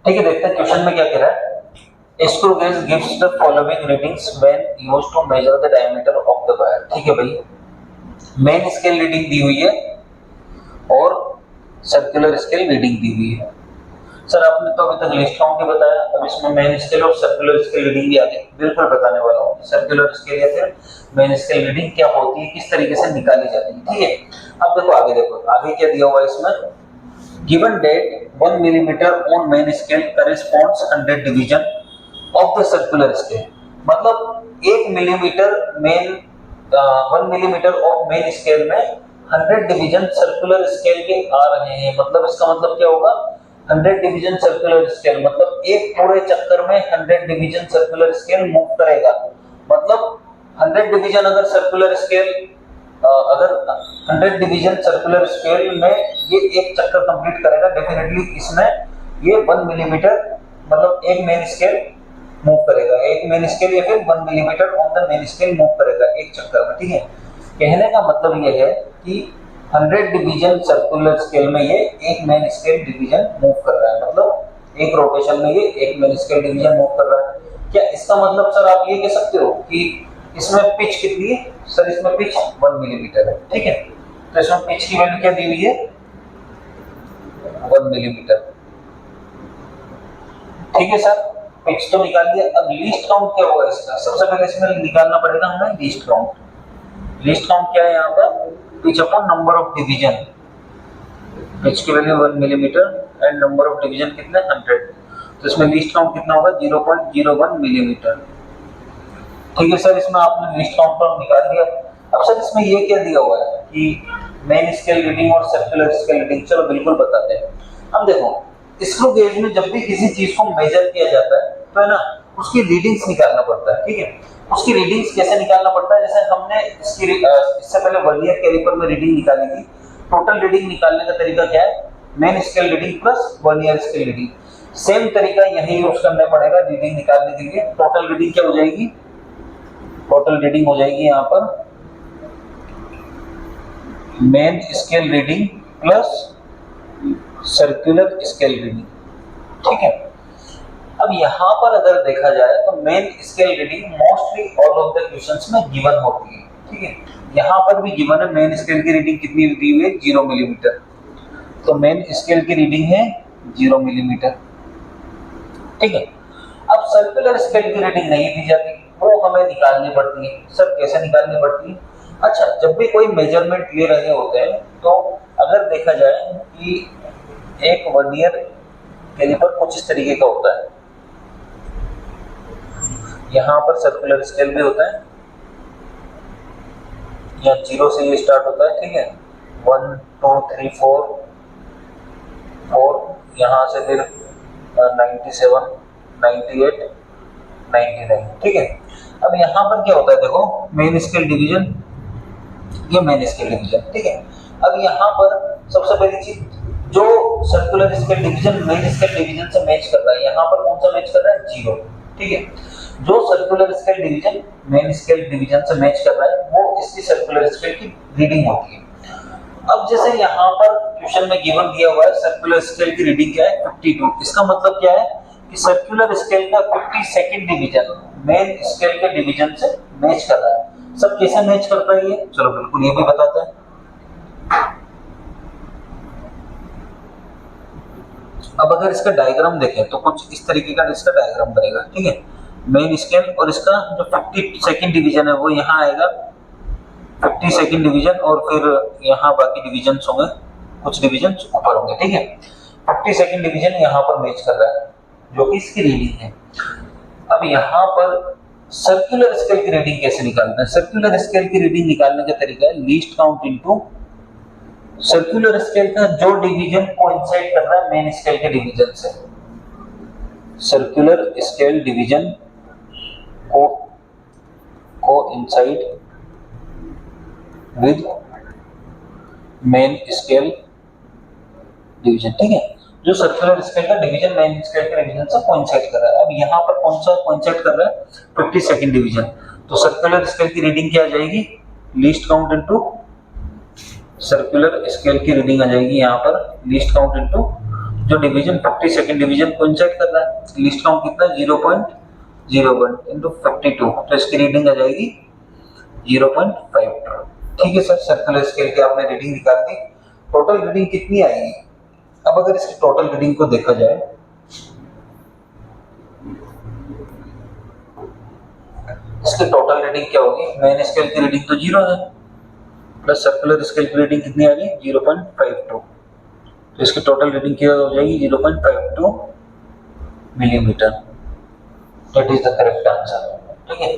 ठीक है, देखते हैं क्वेश्चन में क्या कह रहा है। Screw gauge gives the following readings when used to measure the diameter of the wire, ठीक है भाई, मेन स्केल रीडिंग दी हुई है और सर्कुलर स्केल रीडिंग दी हुई है। सर आपने तो अभी तक लीस्ट काउंट ही बताया, अब इसमें मेन स्केल और सर्कुलर स्केल रीडिंग भी आगे बिल्कुल बताने वाला हूँ, सर्कुलर स्केल या फिर मेन स्केल रीडिंग क्या होती है, किस तरीके से निकाली जाती है, ठीक है। अब देखो आगे, देखो आगे क्या दिया हुआ है इसमें, given that 1 millimeter on main scale corresponds 100 division of the circular scale, मतलब 1 millimetre main 1 millimetre of main scale में 100 डिवीजन सर्कुलर स्केल के आ रहे हैं, मतलब इसका मतलब क्या होगा 100 डिवीजन सर्कुलर स्केल, मतलब एक पूरे चक्कर में 100 डिवीजन सर्कुलर स्केल मूव करेगा, मतलब 100 डिवीजन अगर सर्कुलर स्केल अगर 100 डिवीजन सर्कुलर स्केल में ये एक चक्कर कंप्लीट करेगा, डेफिनेटली इसमें ये 1 मिलीमीटर मतलब एक मेन स्केल मूव करेगा, एक मेन स्केल या फिर 1 millimetre on the main scale move करेगा एक चक्कर में, ठीक है। कहने का मतलब ये है कि 100 डिवीजन सर्कुलर स्केल में ये एक मेन स्केल डिवीजन मूव कर रहा है, मतलब एक रोटेशन में ये एक मेन स्केल डिवीजन मूव कर रहा है। क्या इसका मतलब सर आप ये कह सकते हो कि इसमें पिच कितनी है? सर इसमें पिच 1 मिलीमीटर है, ठीक है। तो इसमें पिच की वैल्यू क्या दी हुई है? 1 मिलीमीटर, ठीक है सर। पिच तो निकाल दिया, अब लीस्ट काउंट क्या होगा इसका? सबसे पहले इसमें निकालना पड़ेगा हमें लीस्ट काउंट। लीस्ट काउंट क्या है यहाँ पर? Pitch upon number of division. Pitch की value 1 millimetre and number of division कितने? 100। तो इसमें लीस्ट काउंट कितना होगा? 0.01 मिलीमीटर, ठीक है सर। इसमें आपने लीस्ट काउंट पर निकाल दिया। अब सर इसमें ये क्या दिया हुआ है कि मेन स्केल रीडिंग और सर्कुलर स्केल रीडिंग, चलो बिल्कुल बताते हैं। अब देखो स्क्रू गेज में जब भी किसी चीज को मेजर किया जाता है तो है ना, उसकी रीडिंग्स निकालना पड़ता है, ठीक है। उसकी रीडिंग्स कैसे निकालना पड़ता है? जैसे हमने इससे पहले वर्नियर कैलिपर में रीडिंग निकाली थी। टोटल रीडिंग निकालने का तरीका क्या है? Main scale reading plus vernier scale reading. Same तरीका यही यूज करना पड़ेगा रीडिंग निकालने के लिए। टोटल रीडिंग क्या हो जाएगी? टोटल रीडिंग हो जाएगी यहाँ पर main scale reading plus circular scale reading, ठीक है। अब यहाँ पर अगर देखा जाए तो main scale reading mostly all of the questions में गिवन होती है, ठीक है। यहाँ पर भी गिवन है मेन स्केल की रीडिंग कितनी दी हुई है? 0 मिलीमीटर। तो मेन स्केल की रीडिंग है 0 मिलीमीटर, ठीक है। अब सर्कुलर स्केल की रीडिंग नहीं दी जाती, वो हमें निकालनी पड़ती है। सर कैसे निकालनी पड़ती है? अच्छा, जब भी कोई मेजरमेंट ले रहे होते हैं तो अगर देखा जाए कि एक वर्नियर कैलिपर कुछ इस तरीके का होता है, यहाँ पर सर्कुलर स्केल भी होता है, या 0 से ये स्टार्ट होता है, ठीक है। 1 2 3 4 यहाँ से फिर 97 98 99, ठीक है। अब यहाँ पर क्या होता है? देखो मेन स्केल डिवीजन, ये मेन स्केल डिवीजन, ठीक है। अब यहाँ पर सबसे पहली चीज, जो circular scale division main scale division से मैच कर रहा है, यहाँ पर कौन सा मैच कर रहा है? 0, ठीक है। जो circular scale division main scale division से मैच कर रहा है वो इसकी सर्कुलर स्केल की रीडिंग होती है। अब जैसे यहाँ पर क्वेश्चन में गिवन दिया हुआ है सर्कुलर स्केल की रीडिंग क्या है? 52। इसका मतलब क्या है कि सर्कुलर स्केल का 52nd डिवीजन मेन स्केल के डिवीजन से मैच कर रहा है। सब कैसे मैच करता है ये? चलो बिल्कुल ये भी बताते हैं। अब अगर इसका डायग्राम देखें तो कुछ इस तरीके का इसका डायग्राम बनेगा, ठीक है। मेन स्केल और इसका जो 52nd डिवीजन है वो यहाँ आएगा, 52nd डिवीजन, और फिर यहाँ बाकी डिवीजन्स होंगे, कुछ डिवीजन्स ऊपर होंगे, ठीक है। 52nd डिवीजन यहाँ पर मैच कर रहा है जो कि इसकी रीडिंग है। अब यहाँ पर सर्कुलर स्केल की रीडिंग कैसे निकालते हैं? सर्कुलर स्केल की रीडिंग निकालने का तरीका है least count into circular scale का जो डिवीजन कोइंसाइड कर रहा है मेन स्केल के डिवीजन से। सर्कुलर स्केल डिवीजन को coincide with main scale division, ठीक है। जो सर्कुलर स्केल का डिवीजन मेन स्केल के डिवीजन से कोइंसाइड कर रहा है। अब यहाँ पर कौन सा कोइंसाइड कर रहा है? 52nd division. तो सर्कुलर स्केल की रीडिंग क्या आ जाएगी? Least count into circular scale की रीडिंग आ जाएगी यहाँ पर लीस्ट काउंट इनटू जो डिवीजन 52nd डिवीजन कोइंसाइड कर रहा है। लीस्ट काउंट कितना? 0.01 इनटू 52, तो इसकी रीडिंग आ जाएगी 0.52, ठीक है सर। सर्कुलर स्केल की आपने रीडिंग निकाल दी। टोटल रीडिंग कितनी आएगी? अब अगर इसकी टोटल रीडिंग को देखा जाए, इसकी टोटल रीडिंग क्या होगी? मेन स्केल की रीडिंग तो 0 है, प्लस सर्कुलर स्केल की रीडिंग कितनी आ गई? 0.52, तो इसकी टोटल रीडिंग क्या हो जाएगी? 0.52 millimetre. That is the correct answer, ठीक है।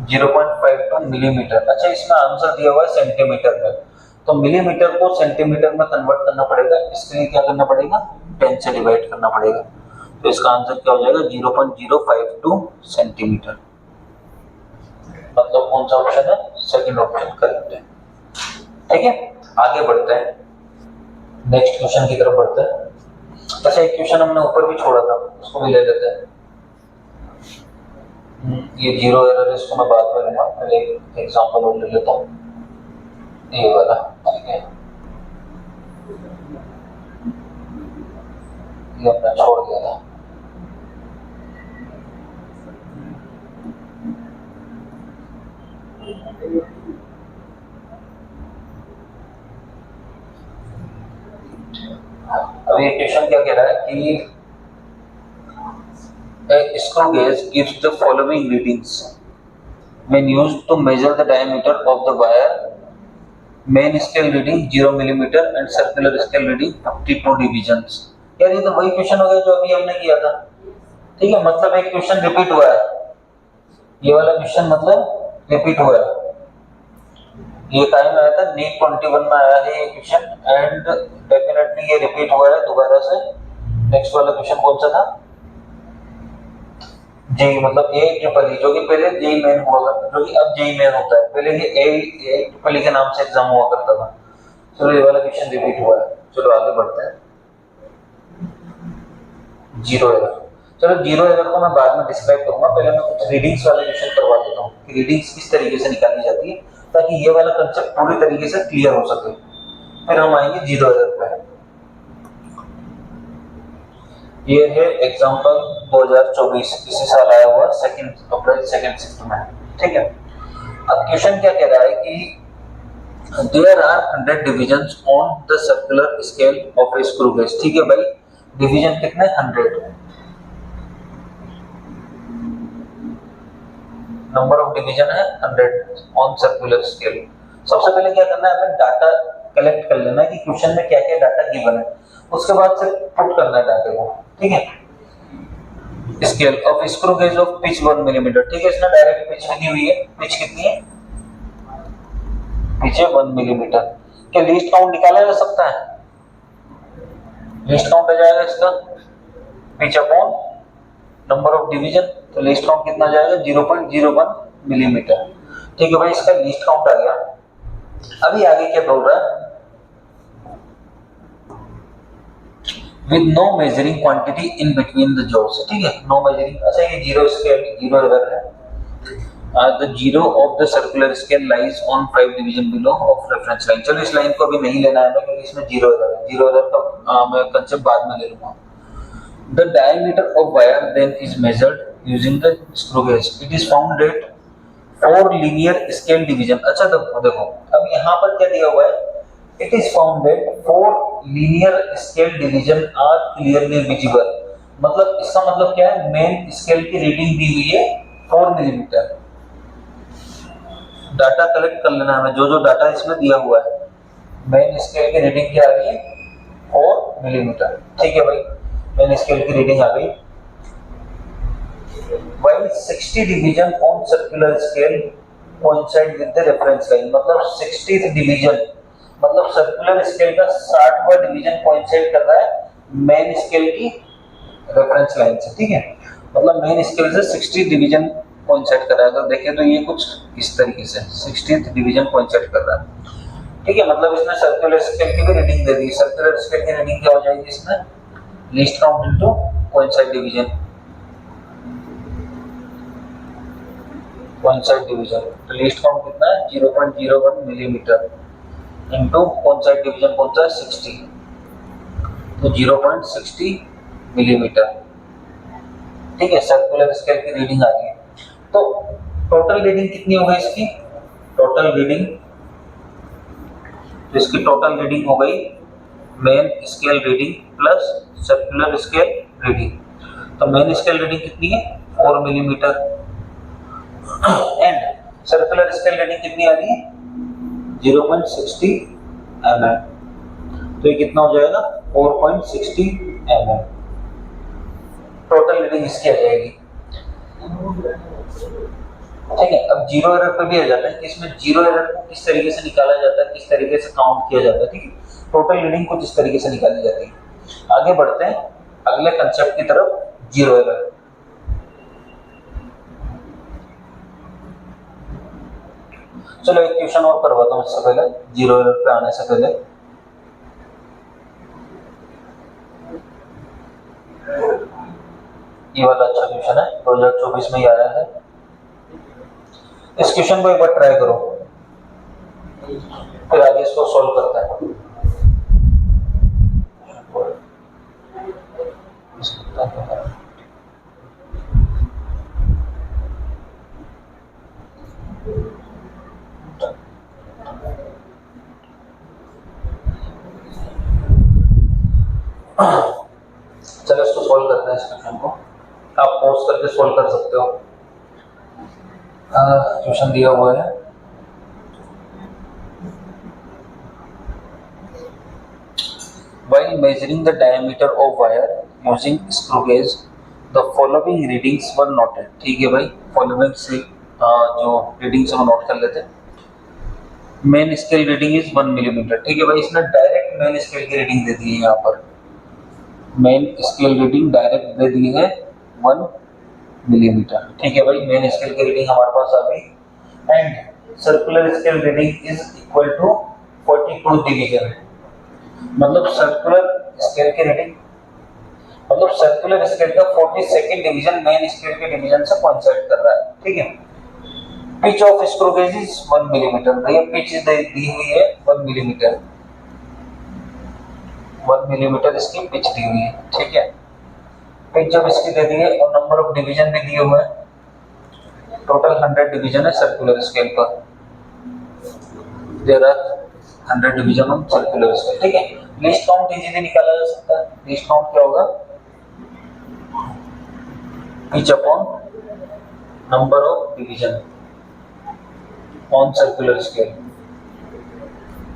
0.52 मिलीमीटर। अच्छा, इसमें आंसर दिया हुआ है सेंटीमीटर में, तो मिलीमीटर को सेंटीमीटर में कन्वर्ट करना पड़ेगा। इसके लिए क्या करना पड़ेगा? 10 से डिवाइड करना पड़ेगा। तो इसका आंसर क्या हो जाएगा? 0.052 सेंटीमीटर। मतलब कौन सा ऑप्शन है? सेकंड ऑप्शन करेक्ट है, ठीक है। आगे बढ़ते हैं, नेक्स्ट क्वेश्चन की तरफ बढ़ते हैं। अच्छा, एक क्वेश्चन हमने ऊपर भी छोड़ा था, उसको भी ले लेते हैं। ये 0 एरर है, इसको मैं बाद में लूंगा, पहले एग्जांपल और ले लेता हूँ। ये वाला, ठीक है, ये अपना छोड़ दिया था। अब ये क्वेश्चन क्या कह रहा है कि a screw gauge gives the following readings when used to measure the diameter of the wire. Main scale reading 0 mm and circular scale reading 52 divisions. यार ये तो वही क्वेश्चन हो गया जो अभी हमने किया था, ठीक है, मतलब एक क्वेश्चन रिपीट हुआ है, ये वाला क्वेश्चन मतलब रिपीट हुआ है। ये टाइम आया था नीट 21 में आया है ये क्वेश्चन, एंड डेफिनेटली ये रिपीट हुआ है दोबारा से। नेक्स्ट वाला क्वेश्चन कौन सा था? जेई, मतलब ए ट्रिपल ई, जो कि पहले जेई मेन हुआ करता, जो कि अब जेई मेन होता है, पहले ये ए ट्रिपल ई के नाम से एग्जाम हुआ करता था। चलो ये वाला क्वेश्चन रिपीट हुआ है। चलो आगे बढ़ते हैं। जीरो एरर, चलो जीरो एरर को मैं बाद में डिस्क्राइब करूंगा, पहले मैं कुछ रीडिंग्स वाले क्वेश्चन करवा देता हूँ कि रीडिंग्स किस तरीके से निकाली जाती है, ताकि ये वाला कंसेप्ट पूरी तरीके से क्लियर हो सके। फिर हम आएंगे जीरो एरर पे। ये है एग्जांपल 2024, इसी साल आया हुआ, अप्रैल सेकंड शिफ्ट में, ठीक है। अब क्वेश्चन क्या कह रहा है कि there are 100 divisions on the circular scale of a screw gauge, ठीक है भाई, डिवीजन कितने? 100। नंबर ऑफ डिवीजन है 100 ऑन सर्कुलर स्केल। सबसे पहले क्या करना है, हमें डाटा कलेक्ट कर लेना है कि क्वेश्चन में क्या क्या डाटा गिवन है, उसके बाद से पुट करना है डाटे को, ठीक है। Scale of screw gauge of pitch 1 millimetre, ठीक है, इसमें डायरेक्ट पिच भी दी हुई है। पिच कितनी है? Pitch 1 millimetre. क्या लीस्ट काउंट निकाला जा सकता है? लीस्ट काउंट आ जाएगा इसका pitch upon number of division, तो लीस्ट काउंट कितना जाएगा? 0.01 मिलीमीटर, ठीक है भाई, इसका लीस्ट काउंट आ गया। अभी आगे क्या बोल रहा है? with no measuring quantity in between the jaws, ठीक है, no measuring, अच्छा ये जीरो स्केल, जीरो एरर है। the zero of the circular scale lies on 5 division below of reference line। चलो इस लाइन को अभी नहीं लेना है मैं, क्योंकि इसमें जीरो एरर है, जीरो एरर का मैं कंसेप्ट बाद में ले लूंगा। the diameter of wire then is measured using the screw gauge, it is found that 4 linear scale division। अच्छा देखो अब यहाँ पर क्या दिया हुआ है, it is found that 4 linear scale division are clearly visible। मतलब इसका मतलब क्या है, मेन स्केल की रीडिंग दी हुई है 4 मिलीमीटर। डाटा कलेक्ट कर लेना है, जो जो डाटा इसमें दिया हुआ है, मेन स्केल की रीडिंग क्या आ रही है? 4 मिलीमीटर, ठीक है भाई, मेन स्केल की रीडिंग आ गई। while 60 division on circular scale coincide with the reference line, मतलब 60th डिवीजन, मतलब सर्कुलर स्केल का 60वां डिवीजन कोइंसाइड कर रहा है मेन स्केल की रेफरेंस लाइन से, ठीक है, मतलब मेन स्केल से 60 डिवीजन कोइंसाइड कर रहा है। अगर देखें तो ये कुछ इस तरीके से 60th डिवीजन कोइंसाइड कर रहा है, ठीक है, मतलब इसने सर्कुलर स्केल की भी रीडिंग दे दी। सर्कुलर स्केल की रीडिंग क्या हो जाएगी इसमें? Least count into coincide division, coincide division, तो लीस्ट काउंट कितना है? 0.01 मिलीमीटर इनटू कोइंसाइड डिवीजन कौन सा है? 60, तो 0.60 मिलीमीटर, ठीक है, सर्कुलर स्केल की रीडिंग आ गई। तो टोटल रीडिंग कितनी हो गई इसकी? टोटल रीडिंग, तो इसकी टोटल रीडिंग हो गई main scale reading plus circular scale reading. तो मेन स्केल रीडिंग कितनी है? 4 millimetre, and circular scale reading कितनी आ रही है? 0.60 mm, तो ये कितना हो जाएगा? 4.60 mm टोटल रीडिंग इसकी आ जाएगी, ठीक है। अब जीरो एरर पे भी आ जाता है कि इसमें जीरो एरर को किस तरीके से निकाला जाता है, किस तरीके से काउंट किया जाता है, ठीक है, टोटल रीडिंग कुछ इस तरीके से निकाली जाती है। आगे बढ़ते हैं अगले कंसेप्ट की तरफ, जीरो एरर। चलो एक क्वेश्चन और करवाता हूं इससे पहले, जीरो एरर पे आने से पहले। ये वाला अच्छा क्वेश्चन है, 2024 में ही आया है। इस क्वेश्चन को एक बार ट्राई करो। फिर आगे इसको सॉल्व करते हैं। चलो इसको सॉल्व करते हैं, इस क्वेश्चन को आप पॉज करके सॉल्व कर सकते हो। क्वेश्चन दिया हुआ है while measuring the diameter of wire using screw gauge the following readings were noted। ठीक है भाई, फॉलोइंग से जो रीडिंग्स हम नोट कर लेते हैं। Main scale reading is 1 millimetre. ठीक है भाई, इसने डायरेक्ट मेन स्केल की रीडिंग दे दी है। यहाँ पर मेन स्केल रीडिंग डायरेक्ट दे दी है 1 मिलीमीटर। ठीक है भाई, मेन स्केल की रीडिंग हमारे पास आ गई। And circular scale reading is equal to 42 division. मतलब सर्कुलर स्केल की रीडिंग, मतलब सर्कुलर स्केल का 42nd डिवीजन मेन स्केल के डिवीजन से कोइंसाइड कर रहा है। ठीक है। Pitch of screw gauge is 1 millimetre. भैया पिच दी हुई है 1 मिलीमीटर, 1 मिलीमीटर इसकी पिच दी हुई है। ठीक है, पिच जब इसकी दे दी है और नंबर ऑफ डिवीजन भी दिए हुए हैं, टोटल 100 डिवीजन है सर्कुलर स्केल पर। There are 100 division on circular scale. ठीक है, लीस्ट काउंट इजीली निकाला जा सकता है। लीस्ट काउंट क्या होगा? Pitch upon number of division on circular scale.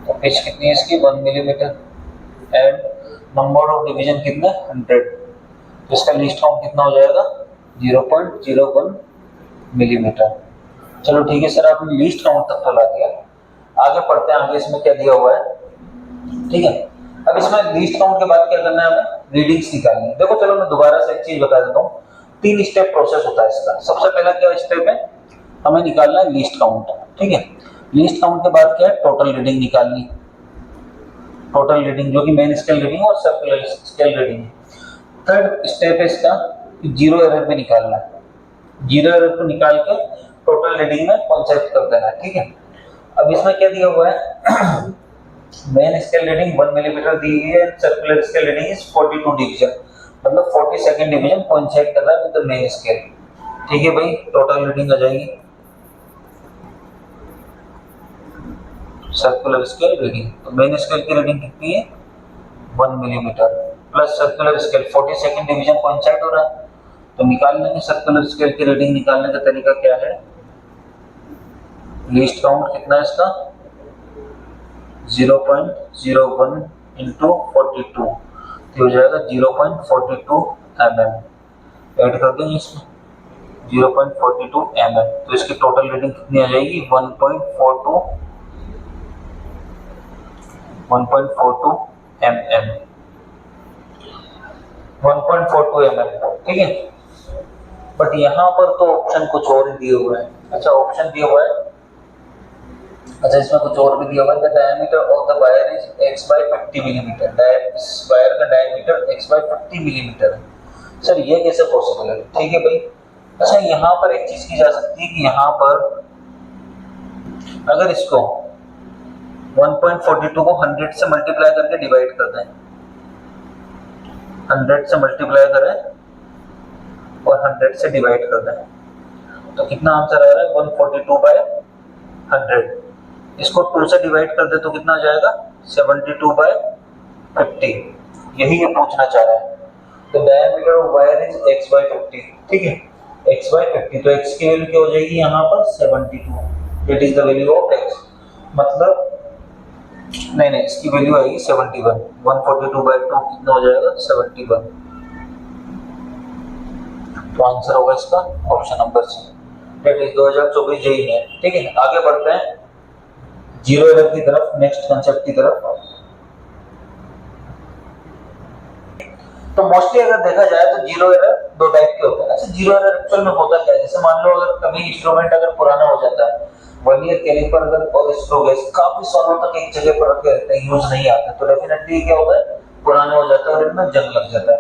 तो पिच कितनी है इसकी? 1 millimetre and number of division कितना? 100। तो इसका लीस्ट काउंट कितना हो जाएगा? 0.01 मिलीमीटर। चलो ठीक है सर, आपने लीस्ट काउंट तक तो ला दिया। आगे पढ़ते हैं, आगे इसमें क्या दिया हुआ है। ठीक है, अब इसमें लीस्ट काउंट के बाद क्या करना है? हमें रीडिंग्स निकालनी है। देखो चलो मैं दोबारा से एक चीज बता देता हूँ। 3 स्टेप प्रोसेस होता है इसका। सबसे पहला क्या स्टेप है? हमें निकालना है लीस्ट काउंट। ठीक है, लीस्ट काउंट के बाद क्या है? टोटल रीडिंग निकालनी। टोटल रीडिंग जो कि मेन स्केल रीडिंग और circular scale reading. Third step है इसका जीरो एरर पे निकालना है। जीरो एरर को निकाल के टोटल रीडिंग में कॉन्सेप्ट कर देना है। ठीक है, अब इसमें क्या दिया हुआ है? मेन स्केल रीडिंग 1 मिलीमीटर दी हुई है, circular scale reading is 42 division, मतलब 42nd डिवीजन कोइंसाइड कर रहा है विद द मेन स्केल। ठीक है भाई, टोटल रीडिंग आ जाएगी सर्कुलर स्केल रीडिंग। तो मेन स्केल की रीडिंग कितनी है? 1 millimetre plus circular scale 42nd division coincide हो रहा है। तो निकाल लेंगे सर्कुलर स्केल की रीडिंग। निकालने का तरीका क्या है? लीस्ट काउंट कितना है इसका? 0.01 इंटू 42, तो हो जाएगा 0.42 mm। ऐड कर देंगे इसमें 0.42 mm। तो इसकी टोटल रीडिंग कितनी आ जाएगी? 1.42 mm। 1.42 mm। ठीक है, बट यहाँ पर तो ऑप्शन कुछ और ही दिए हुए हैं। अच्छा, ऑप्शन दिया हुआ है, अच्छा इसमें कुछ और भी दिया हुआ है। The diameter of the wire is x by 50 millimetre. इस वायर का डायमीटर x by 50 मिलीमीटर है। सर ये कैसे पॉसिबल है? ठीक है भाई, अच्छा यहाँ पर एक चीज की जा सकती है कि यहाँ पर अगर इसको 1.42 को 100 से मल्टीप्लाई करके डिवाइड कर दें, 100 से मल्टीप्लाई करें और 100 से डिवाइड कर दें, तो कितना आंसर आ रहा है? 142/100। इसको 2 से डिवाइड कर दे तो कितना आ जाएगा? 72/50। यही ये पूछना चाह रहा है। तो diameter of wire is x by 50। ठीक है, x by 50, तो x की वैल्यू क्या हो जाएगी यहाँ पर? 72। That is the value of x। मतलब नहीं, इसकी वैल्यू आएगी 71। 142/2 कितना हो जाएगा? 71। तो आंसर होगा इसका option number C, that is 2024 JEE में। ठीक है, आगे बढ़ते हैं जीरो एरर की तरफ, नेक्स्ट कांसेप्ट की तरफ। तो मोस्टली अगर देखा जाए तो जीरो एरर दो टाइप के होते हैं। अच्छा, जीरो एरर एक्चुअल में होता क्या है? जैसे मान लो अगर कभी इंस्ट्रूमेंट अगर पुराना हो जाता है, वर्नियर कैलिपर अगर और स्क्रू गेज काफी सालों तक एक जगह पर रखे रहते हैं, यूज नहीं आता, तो डेफिनेटली क्या होता है? पुराने हो जाता है और इनमें जंग लग जाता है।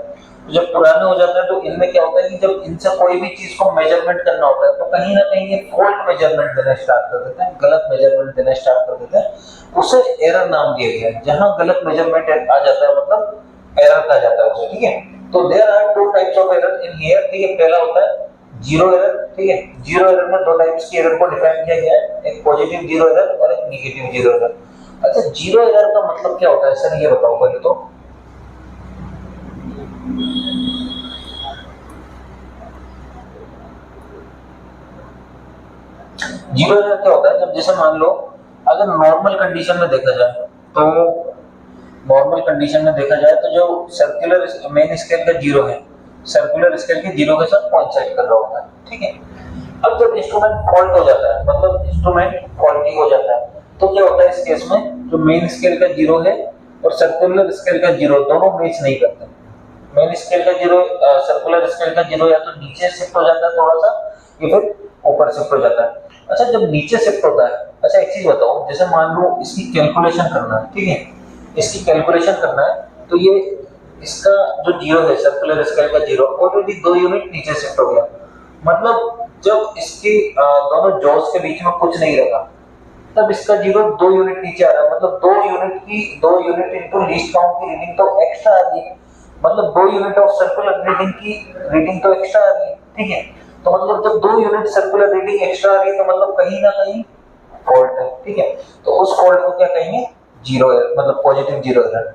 जब पुराने हो जाते हैं तो इनमें क्या होता है कि जब इनसे कोई भी चीज को मेजरमेंट करना होता है तो कहीं ना कहीं ये फॉल्ट मेजरमेंट देना स्टार्ट कर देते हैं, गलत मेजरमेंट देना स्टार्ट कर देते हैं, उसे एरर नाम दिया गया है। जहां गलत मेजरमेंट आ जाता है मतलब एरर कहा जाता है उसे, ठीक है। तो there are two types of error in here, ठीक है। पहला होता है जीरो एरर, ठीक है। जीरो एरर में दो टाइप्स की एरर को डिफाइन किया गया है, एक पॉजिटिव जीरो एरर और एक नेगेटिव जीरो एरर। अच्छा, जीरो एरर का मतलब क्या होता है सर, ये बताओ पहले तो। जीरो एरर क्या होता है, जब जैसे मान लो अगर नॉर्मल कंडीशन में देखा जाए तो नॉर्मल कंडीशन में देखा जाए तो जो सर्कुलर मेन स्केल का जीरो है, सर्कुलर स्केल के जीरो के साथ कोइंसाइड कर रहा होता है, ठीक है। अब जब इंस्ट्रूमेंट फॉल्ट हो जाता है, मतलब इंस्ट्रूमेंट फॉल्टी हो जाता है, तो क्या होता है इस केस में, जो मेन स्केल का जीरो है और सर्कुलर स्केल का जीरो दोनों मैच नहीं करते। मेन स्केल का जीरो सर्कुलर स्केल का जीरो या तो नीचे शिफ्ट हो जाता है थोड़ा सा, या फिर ऊपर शिफ्ट हो जाता है। अच्छा, जब नीचे शिफ्ट होता है, अच्छा एक चीज बताओ, जैसे मान लो इसकी कैलकुलेशन करना है, ठीक है, इसकी कैलकुलेशन करना है, तो ये इसका जो जीरो है सर्कुलर स्केल का जीरो ऑलरेडी 2 यूनिट नीचे शिफ्ट हो गया, मतलब जब इसकी दोनों जॉस के बीच में कुछ नहीं रखा तब इसका जीरो 2 यूनिट नीचे आ रहा है, मतलब 2 यूनिट इनटू लीस्ट काउंट की रीडिंग तो एक्स्ट्रा आ रही है, मतलब 2 यूनिट ऑफ सर्कुलर रीडिंग की रीडिंग तो एक्स्ट्रा आ रही है, ठीक है। तो मतलब जब 2 यूनिट सर्कुलर रीडिंग एक्स्ट्रा आ रही है तो मतलब कहीं ना कहीं फॉल्ट है, ठीक है। तो उस फॉल्ट को क्या कहेंगे, जीरो एरर, मतलब पॉजिटिव जीरो एरर।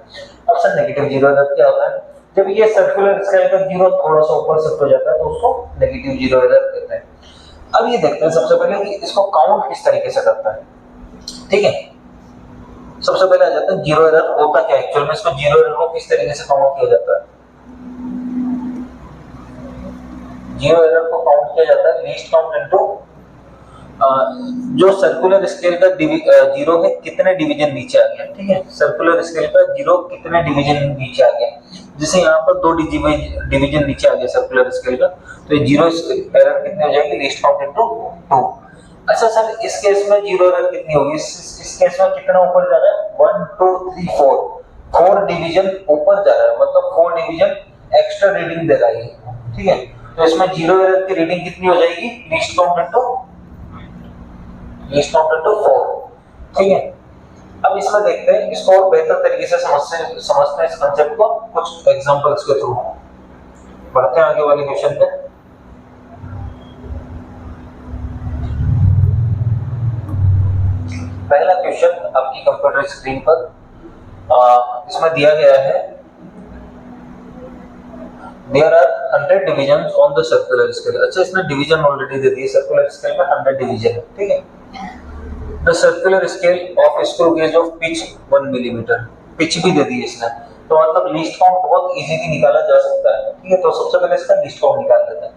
अब सर नेगेटिव जीरो एरर क्या होता है, जब ये सर्कुलर स्केल का जीरो थोड़ा सा ऊपर शिफ्ट हो जाता है तो उसको नेगेटिव जीरो एरर कहते हैं। अब ये देखते हैं सबसे पहले कि इसको काउंट किस तरीके से करता है, ठीक है। सबसे पहले आ जाता है जीरो एरर होता क्या है एक्चुअल में, इसको जीरो एरर को किस तरीके से काउंट किया जाता है। जीरो एरर को काउंट किया जाता है लीस्ट काउंट इनटू जो सर्कुलर स्केल का जीरो है कितने डिवीजन नीचे आ गया, ठीक है। सर्कुलर स्केल का जीरो कितने डिवीजन नीचे आ गया, जैसे यहाँ पर 2 डिवीजन नीचे आ गया सर्कुलर स्केल का, तो ये जीरो एरर कितनी हो जाएगी, लीस्ट काउंट इनटू 2। अच्छा सर, इस केस में जीरो एरर कितनी होगी, इस केस में कितना ऊपर जा रहा है, 1 2 3 4 डिवीजन ऊपर जा रहा है, मतलब 4 डिवीजन एक्स्ट्रा रीडिंग दे रहा है, ठीक है। तो इसमें जीरो एरर की रीडिंग कितनी हो जाएगी, लीस्ट काउंट इनटू 4, ठीक है। अब इसमें देखते हैं, इसको और बेहतर तरीके से समझते हैं इस कांसेप्ट को कुछ एग्जांपल्स के थ्रू। बढ़ते हैं आगे वाले क्वेश्चन पे। पहला क्वेश्चन आपकी कंप्यूटर स्क्रीन पर इसमें दिया गया है, there are 100 divisions on the circular scale. अच्छा, इसमें डिवीजन ऑलरेडी दे दिए, सर्कुलर स्केल में 100 डिवीजन है, ठीक है। The circular scale of screw gauge of pitch 1 millimetre, pitch भी दे दी इसने, तो मतलब लीस्ट काउंट बहुत इजीली निकाला जा सकता है, ठीक है। तो सबसे पहले इसका लीस्ट काउंट निकाल लेते हैं।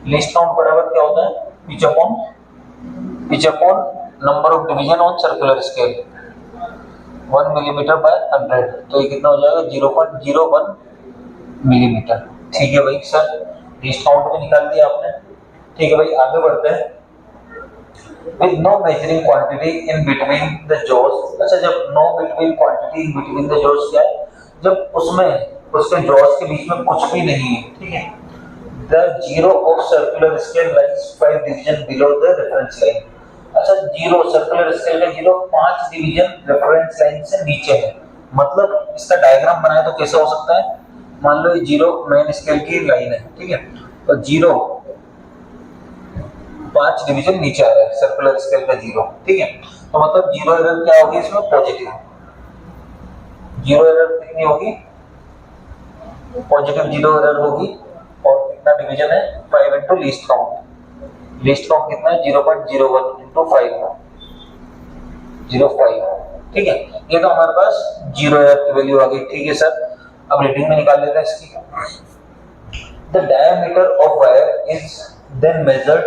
लीस्ट काउंट बराबर क्या होता है, pitch upon number of division on circular scale 1 millimetre by 100, तो ये कितना हो जाएगा 0.01 मिलीमीटर, ठीक है भाई। सर लीस्ट काउंट भी निकाल दिया आपने, ठीक है भाई। आगे बढ़ते हैं। with no measuring quantity in between the jaws। अच्छा, जब no between quantity in between the jaws क्या है, जब उसमें उसके jaws के बीच में कुछ भी नहीं है, ठीक है। the zero of circular scale lies 5 division below the reference line। अच्छा, जीरो सर्कुलर स्केल का जीरो 5 डिवीजन रेफरेंस लाइन से नीचे है, मतलब इसका डायग्राम बनाए तो कैसा हो सकता है, मान लो ये जीरो मेन स्केल की लाइन है, ठीक है, तो जीरो 5 डिवीजन नीचे आ रहा है सर्कुलर स्केल का जीरो, ठीक है। तो मतलब जीरो एरर क्या होगी इसमें, पॉजिटिव। जीरो एरर कितनी होगी, पॉजिटिव जीरो एरर होगी, और कितना डिवीजन है 5 into least count. Least count कितना है 0.01 इनटू 5, 0.5, ठीक है। ये तो हमारे पास जीरो एरर की वैल्यू आ गई, ठीक है सर। अब रीडिंग में निकाल लेते हैं इसकी। The diameter of wire is then measured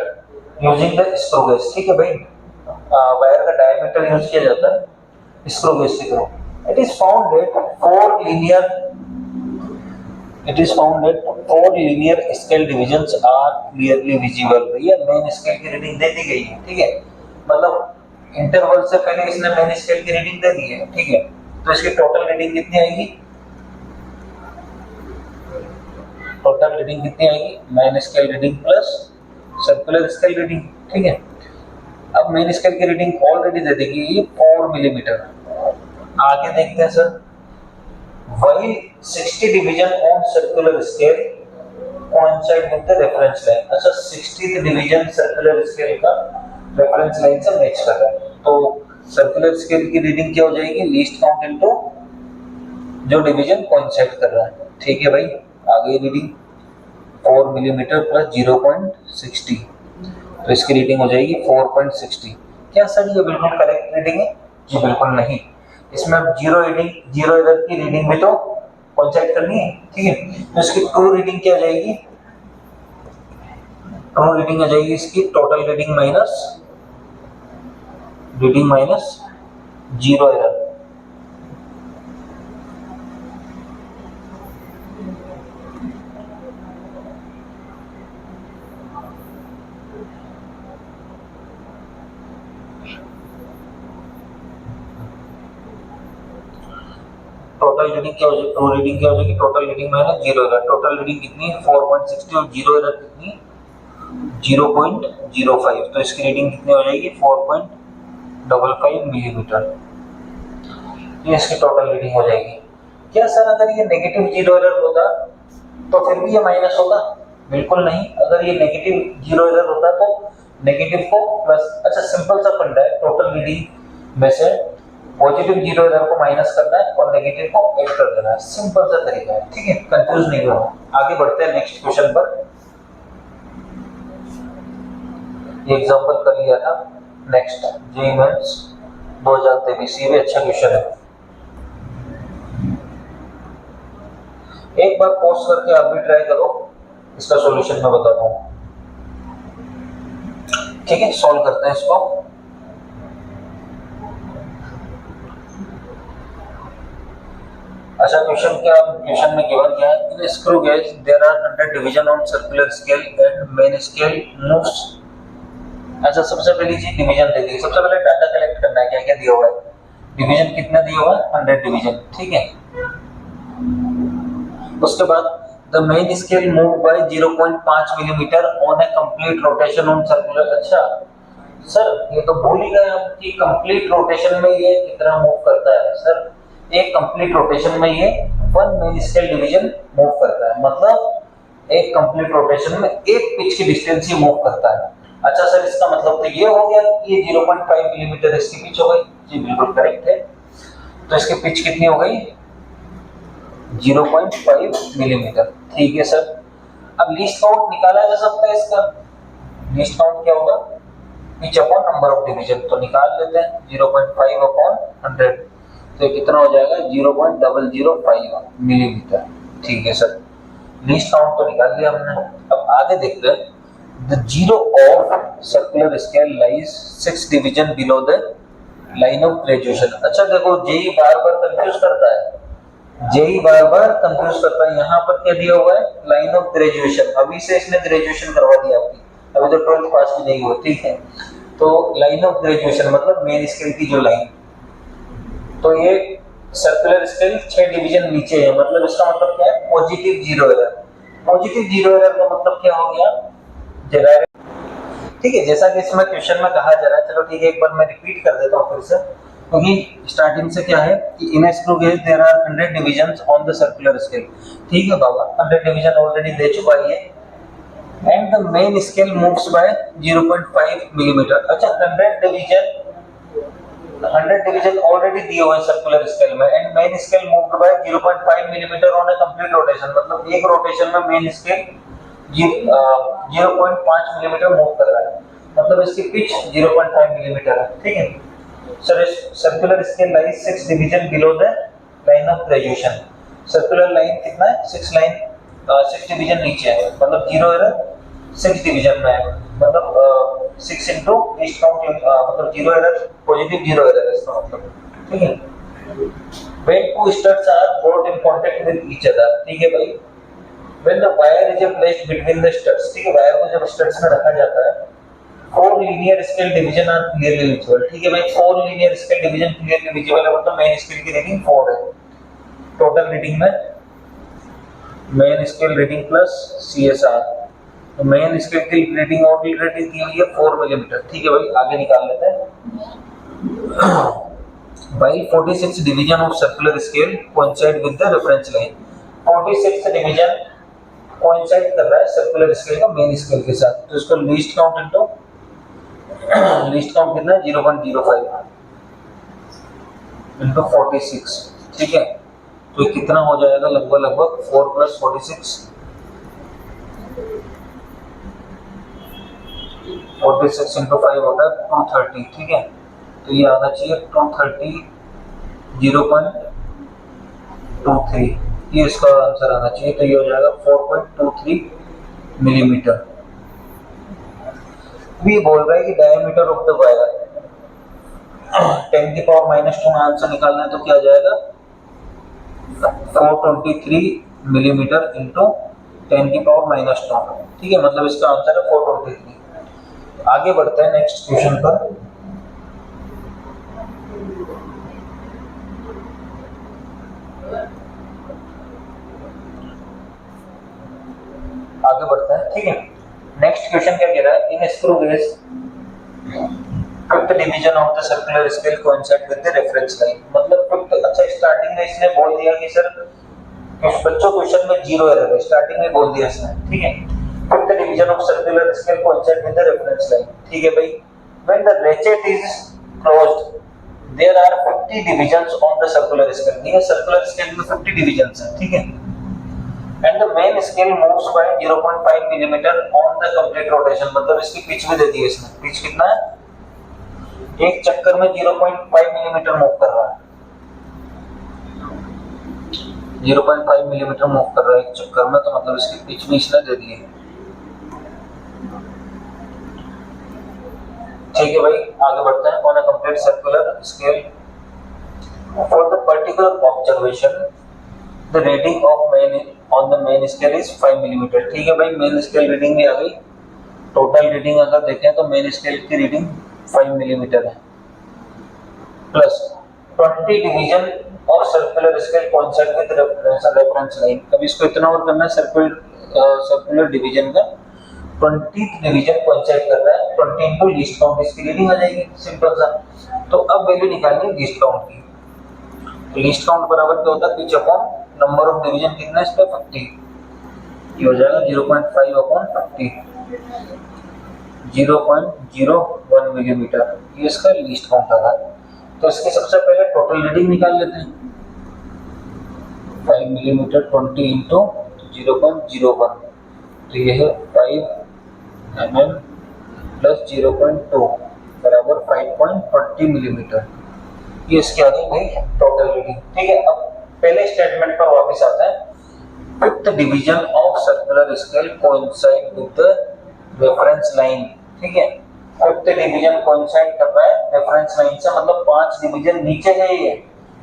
using the screw gauge, ठीक है भाई। वायर का डायमीटर यूज किया जाता है स्क्रू गेज के through. It is found that 4 linear scale divisions are clearly visible। भैया मेन स्केल की रीडिंग दे दी गई है, ठीक है, मतलब इंटरवल से पहले इसने मेन स्केल की रीडिंग दे दी है, ठीक है। तो इसकी टोटल रीडिंग कितनी आएगी, टोटल रीडिंग कितनी आएगी, main scale reading plus circular scale reading, ठीक है। अब मेन स्केल की रीडिंग ऑलरेडी दे देगी ये 4 मिलीमीटर। आगे देखते हैं sir, while 60 division on circular scale coincide with the reference line। अच्छा 60th डिवीजन सर्कुलर स्केल का रेफरेंस लाइन से मैच कर रहा है, तो सर्कुलर स्केल की रीडिंग क्या हो जाएगी, लीस्ट काउंट इनटू जो डिवीजन कोइंसाइड कर रहा है, ठीक है भाई। आगे रीडिंग 4 मिलीमीटर प्लस 0.60, तो इसकी रीडिंग हो जाएगी 4.60। क्या सर ये बिल्कुल करेक्ट रीडिंग है? जी बिल्कुल नहीं, इसमें जीरो एरर की रीडिंग भी तो कोइंसाइड करनी है, ठीक है। तो इसकी ट्रू रीडिंग क्या हो जाएगी, ट्रू रीडिंग हो जाएगी इसकी total reading minus zero error. Total reading क्या हो जाएगी, ट्रू रीडिंग क्या हो जाएगी, total reading minus zero error. Total reading कितनी है 4.60 और जीरो एरर कितनी 0.05, तो इसकी रीडिंग कितनी हो जाएगी 4.55 मिलीमीटर, ये इसकी टोटल रीडिंग हो जाएगी। क्या सर अगर ये नेगेटिव जीरो एरर होता तो फिर भी ये माइनस होगा? बिल्कुल नहीं, अगर ये नेगेटिव जीरो एरर होता तो नेगेटिव को प्लस, अच्छा सिंपल सा फंडा है, टोटल रीडिंग में से पॉजिटिव जीरो एरर को माइनस करना है और नेगेटिव को ऐड कर देना है, सिंपल सा तरीका है, ठीक है, कंफ्यूज नहीं होना। आगे बढ़ते हैं नेक्स्ट क्वेश्चन पर। ये एग्जांपल कर लिया था, नेक्स्ट जेईई मेंस 2023, ये भी अच्छा क्वेश्चन है। एक बार पॉज करके आप भी ट्राई करो, इसका सॉल्यूशन मैं बताता हूं, ठीक है। सॉल्व करते हैं इसको। अच्छा क्वेश्चन में गिवन क्या है, in screw gauge there are 100 division on circular scale and main scale moves. अच्छा सबसे पहली चीज डिवीजन दे दी, सबसे पहले डाटा कलेक्ट करना है, क्या क्या दिया हुआ है, डिवीजन कितना दिया हुआ है 100 डिवीजन, ठीक है। उसके बाद the main scale move by 0.5 millimetre on a complete rotation on circular. अच्छा सर ये तो भूल ही गए हम कि कंप्लीट रोटेशन में ये कितना मूव करता है। सर एक कंप्लीट रोटेशन में ये 1 मेन स्केल डिवीजन मूव करता है, मतलब एक कंप्लीट रोटेशन में एक पिच की डिस्टेंस ही मूव करता है। अच्छा सर इसका मतलब तो ये हो गया कि ये 0.5 मिलीमीटर इसकी पिच हो गई, जी बिल्कुल करेक्ट है। तो इसकी पिच कितनी हो गई 0.5 मिलीमीटर, ठीक है सर। अब लीस्ट काउंट निकाला जा सकता है इसका, लीस्ट काउंट क्या होगा pitch upon number of division, तो निकाल लेते हैं 0.5 अपॉन 100, तो कितना हो जाएगा 0.005 मिलीमीटर, ठीक है सर। लीस्ट काउंट तो निकाल लिया हमने। अब आगे देखते हैं, the zero of circular scale lies 6 division below the line of graduation. अच्छा देखो जेई बार बार कंफ्यूज करता है, यहाँ पर क्या दिया हुआ है लाइन ऑफ ग्रेजुएशन, अभी से इसने ग्रेजुएशन करवा दिया आपकी, अभी तो 12th पास भी नहीं हुआ, ठीक है। तो लाइन ऑफ ग्रेजुएशन मतलब मेन स्केल की जो लाइन, तो ये सर्कुलर स्केल 6 डिवीजन नीचे है, मतलब इसका मतलब क्या है positive zero error. Positive zero error का मतलब क्या हो गया, ठीक है, जैसा कि इसमें क्वेश्चन में कहा जा रहा है। चलो ठीक है, एक बार मैं रिपीट कर देता हूँ फिर से, क्योंकि स्टार्टिंग से क्या है कि in screw gauge there are 100 divisions on the circular scale, ठीक है बाबा 100 डिवीजन ऑलरेडी दे चुका है, and the main scale moves by 0.5 millimetre. अच्छा 100 डिवीजन ऑलरेडी दिए हुए हैं सर्कुलर स्केल में, and main scale moved by 0.5 millimetre on a complete rotation, मतलब एक रोटेशन में मेन स्केल 0.5 मिलीमीटर मूव कर रहा है, मतलब इसकी पिच 0.5 मिलीमीटर है, ठीक है। Circular scale lies 6 division below the line of graduation. Circular line कितना है 6 डिवीजन नीचे है, मतलब जीरो एरर 6 डिवीजन में है, मतलब 6 इनटू लीस्ट काउंट, मतलब zero error positive zero error इसका मतलब, ठीक है। when two studs are brought in contact with each other, ठीक है भाई, when the wire is placed between the studs, ठीक है, वायर को जब स्टड्स में रखा जाता है, 4 linear scale division are clearly visible, ठीक है भाई, 4 linear scale division clearly visible है, मतलब मेन स्केल की रीडिंग 4 है। टोटल रीडिंग में main scale reading plus CSR। तो मेन स्केल की रीडिंग और रीडिंग दी हुई है 4 मिलीमीटर। ठीक है भाई, आगे निकाल लेते हैं। While 46 division of circular scale coincide with the reference line, 46 division coincide कर रहा है सर्कुलर स्केल का मेन स्केल के साथ, तो इसको least count into least count कितना है 0.05 इनटू 46। ठीक है, तो कितना हो जाएगा लगभग 4 + 46 इनटू 5 होता है 230। ठीक है, तो ये आना चाहिए 230 0.23, ये इसका आंसर आना चाहिए। तो ये हो जाएगा 4.23 मिलीमीटर। ये बोल रहा है कि diameter of the wire 10⁻⁻² answer निकालना है, तो क्या आ जाएगा 423 मिलीमीटर इंटू 10⁻²। ठीक है, मतलब इसका आंसर है 423। आगे बढ़ते हैं नेक्स्ट क्वेश्चन पर। आगे बढ़ते हैं। ठीक है, नेक्स्ट क्वेश्चन क्या कह रहा है, in screw gauge fifth division of the circular scale coincide with the reference line. मतलब फिफ्थ, अच्छा स्टार्टिंग में इसने बोल दिया कि सर बच्चों क्वेश्चन में 0 एरर है, स्टार्टिंग में बोल दिया इसने। ठीक है, fifth division of circular scale coincide with the reference line. ठीक है भाई, when the ratchet is closed there are 50 divisions on the circular scale. ठीक है, सर्कुलर स्केल में 50 डिविजन्स हैं। ठीक है, and the main scale moves by 0.5 millimetre on the complete rotation। मतलब इसकी पिच भी दे दी है इसने, पिच कितना है, एक चक्कर में 0.5 मिलीमीटर मूव कर रहा है, 0.5 मिलीमीटर मूव कर रहा है एक चक्कर में, तो मतलब इसकी पिच भी इसने दे दी है। ठीक है भाई, आगे बढ़ते हैं। on a complete circular scale for the particular observation the reading of main on the main scale is 5 millimetre. ठीक है भाई, मेन स्केल रीडिंग भी आ गई। टोटल रीडिंग अगर देखें तो मेन स्केल की रीडिंग 5 मिलीमीटर है, प्लस 20 डिवीजन और circular scale coincide with reference line. अब इसको इतना और करना है, सर्कुलर डिवीजन का 20th डिवीजन कोइंसाइड कर रहा है, 20 इनटू लीस्ट काउंट, इसकी रीडिंग आ जाएगी सिंपल सा। तो अब वैल्यू निकालनी है लीस्ट काउंट की। लीस्ट काउंट बराबर क्या होता है, pitch upon number of division कितना है इस पे 50, ये हो जाएगा 0.5 अपॉन 50, 0.01 मिलीमीटर, ये इसका लीस्ट काउंट आ रहा है। तो इसकी सबसे पहले टोटल रीडिंग निकाल लेते हैं। 5 मिलीमीटर 20 इंटू 0.01, तो ये है 5 mm प्लस 0.2 बराबर 5.20 मिलीमीटर, ये इसके आ गई भाई टोटल रीडिंग। ठीक है, अब पहले स्टेटमेंट पर वापस आते हैं। Fifth division of circular scale coincide with the reference line. ठीक है, फिफ्थ डिवीजन कोइंसाइड कर रहा है रेफरेंस लाइन से, मतलब 5 डिवीजन नीचे है ये,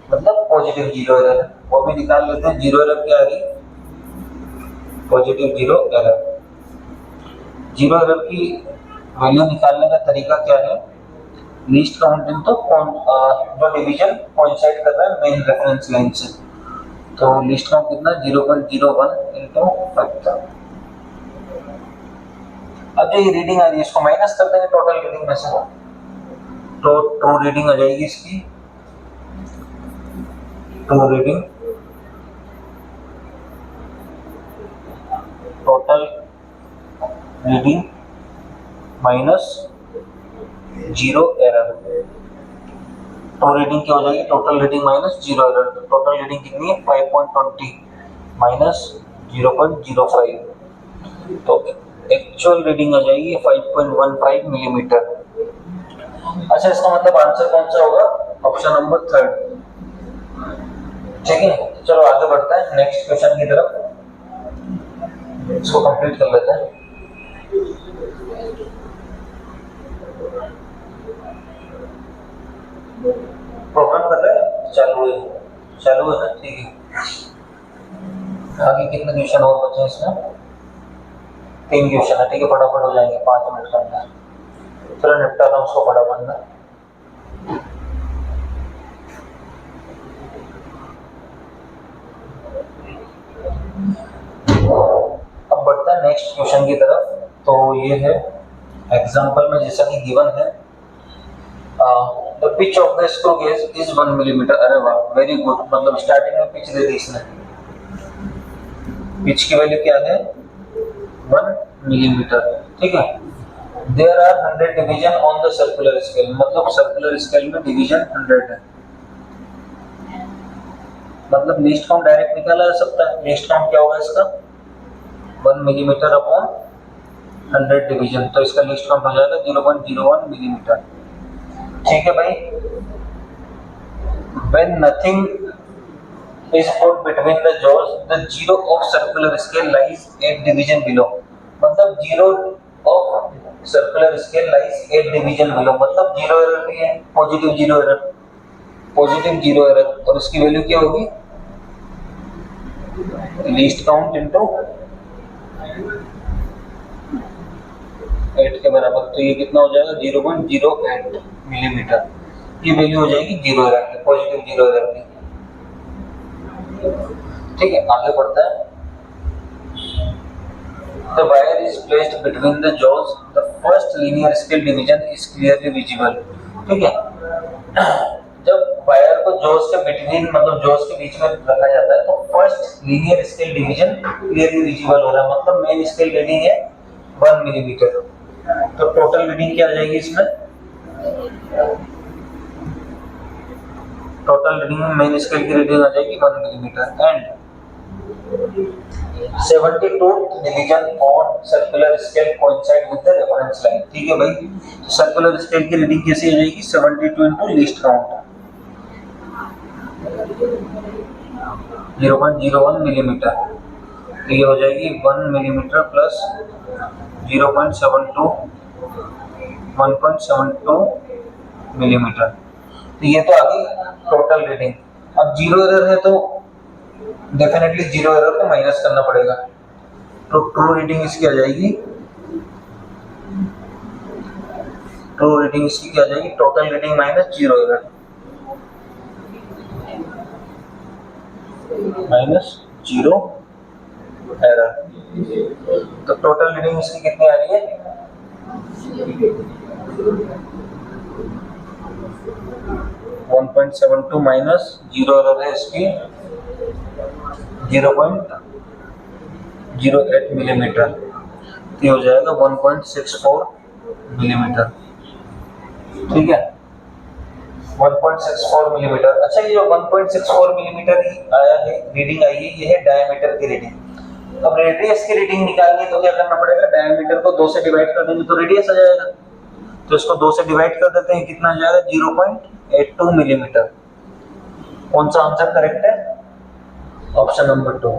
मतलब पॉजिटिव 0 एरर, वो भी निकाल लेते हैं। 0 एरर क्या आ रही, पॉजिटिव 0 एरर। 0 एरर की वैल्यू निकालने का तरीका क्या है, लीस्ट काउंट इन, तो जो डिवीजन कोइंसाइड कर रहा है मेन रेफरेंस लाइन से, तो लीस्ट काउंट कितना 0.01 इनटू 5। अब जो ये रीडिंग आ रही है इसको माइनस कर देंगे टोटल रीडिंग में से, तो ट्रू रीडिंग आ जाएगी इसकी, true reading total reading minus 0 error. तो रीडिंग क्या हो जाएगी, total reading minus 0 error. Total reading कितनी है 5.20 माइनस 0.05, तो एक्चुअल रीडिंग आ जाएगी 5.15 मिलीमीटर। अच्छा, इसका मतलब आंसर कौन सा होगा, ऑप्शन नंबर 3। ठीक है, चलो आगे बढ़ते हैं नेक्स्ट क्वेश्चन की तरफ, इसको कंप्लीट कर लेते हैं। प्रोग्राम कर रहे हैं, चालू है ना। ठीक है, आगे कितने क्वेश्चन और बचे हैं इसमें, 3 क्वेश्चन है। ठीक है, फटाफट हो जाएंगे 5 मिनट के अंदर। चलो निपटाता हूँ उसको फटाफट में। क्वेश्चन की तरफ। तो ये है एग्जांपल में जैसा कि गिवन है, the pitch of the screw gauge is 1 millimetre. अरे वाह, वेरी गुड, मतलब स्टार्टिंग में पिच दे दी इसने। पिच की वैल्यू क्या है? 1 मिलीमीटर, ठीक है। There are 100 division on the circular scale, मतलब सर्कुलर स्केल में डिवीजन 100 है। मतलब लीस्ट काउंट डायरेक्ट निकाला जा सकता है। लीस्ट काउंट क्या होगा इसका? 1 मिलीमीटर अपॉन 100 डिवीजन, तो इसका लीस्ट काउंट हो जाएगा 0.01 मिलीमीटर, ठीक है भाई। When nothing is put between the jaws, the zero of circular scale lies 8 division below, मतलब zero of circular scale lies 8 division below, मतलब जीरो एरर भी है, positive zero error, positive zero error, और उसकी value क्या होगी? Least count into 8 के बराबर, तो ये कितना हो जाएगा? 0.08 मिलीमीटर। ये वैल्यू हो जाएगी जीरो एरर की, पॉजिटिव जीरो एरर की, ठीक है। आगे बढ़ता है। The wire is placed between the jaws. The first linear scale division is clearly visible, ठीक है। जब वायर को जॉस के बिटवीन, मतलब जॉस के बीच में रखा जाता है, तो first linear scale division clearly visible हो रहा है, मतलब मेन स्केल रीडिंग है 1 मिलीमीटर। तो टोटल रीडिंग क्या आ जाएगी इसमें? टोटल रीडिंग में मेन स्केल की रीडिंग आ जाएगी 1 millimetre and 72 division on circular scale coincide with the reference line, ठीक है भाई। सर्कुलर स्केल की रीडिंग कैसी हो जाएगी? 72 इनटू लीस्ट काउंट 0.01 मिलीमीटर, तो ये हो जाएगी 1 मिलीमीटर प्लस 0.72 1.72 मिलीमीटर। तो ये तो आ गई टोटल रीडिंग। अब जीरो एरर है तो डेफिनेटली जीरो एरर को माइनस करना पड़ेगा, तो ट्रू रीडिंग इसकी आ जाएगी, ट्रू रीडिंग इसकी क्या आ जाएगी? Total reading minus zero error, minus zero error. तो टोटल रीडिंग इसकी कितनी आ रही है? 1.72 माइनस जीरो एरर है इसकी 0.08 मिलीमीटर, तो हो जाएगा 1.64 मिलीमीटर, ठीक है। 1.64 मिलीमीटर। अच्छा, ये जो 1.64 मिलीमीटर आया है, रीडिंग आई है, ये है डायमीटर की रीडिंग। अब रेडियस की रीडिंग निकालनी है तो क्या करना पड़ेगा? डायमीटर को 2 से डिवाइड कर देंगे तो रेडियस आ जाएगा, तो इसको 2 से डिवाइड कर देते हैं, कितना आ जाएगा? 0.82 मिलीमीटर। कौन सा आंसर करेक्ट है? Option number 2।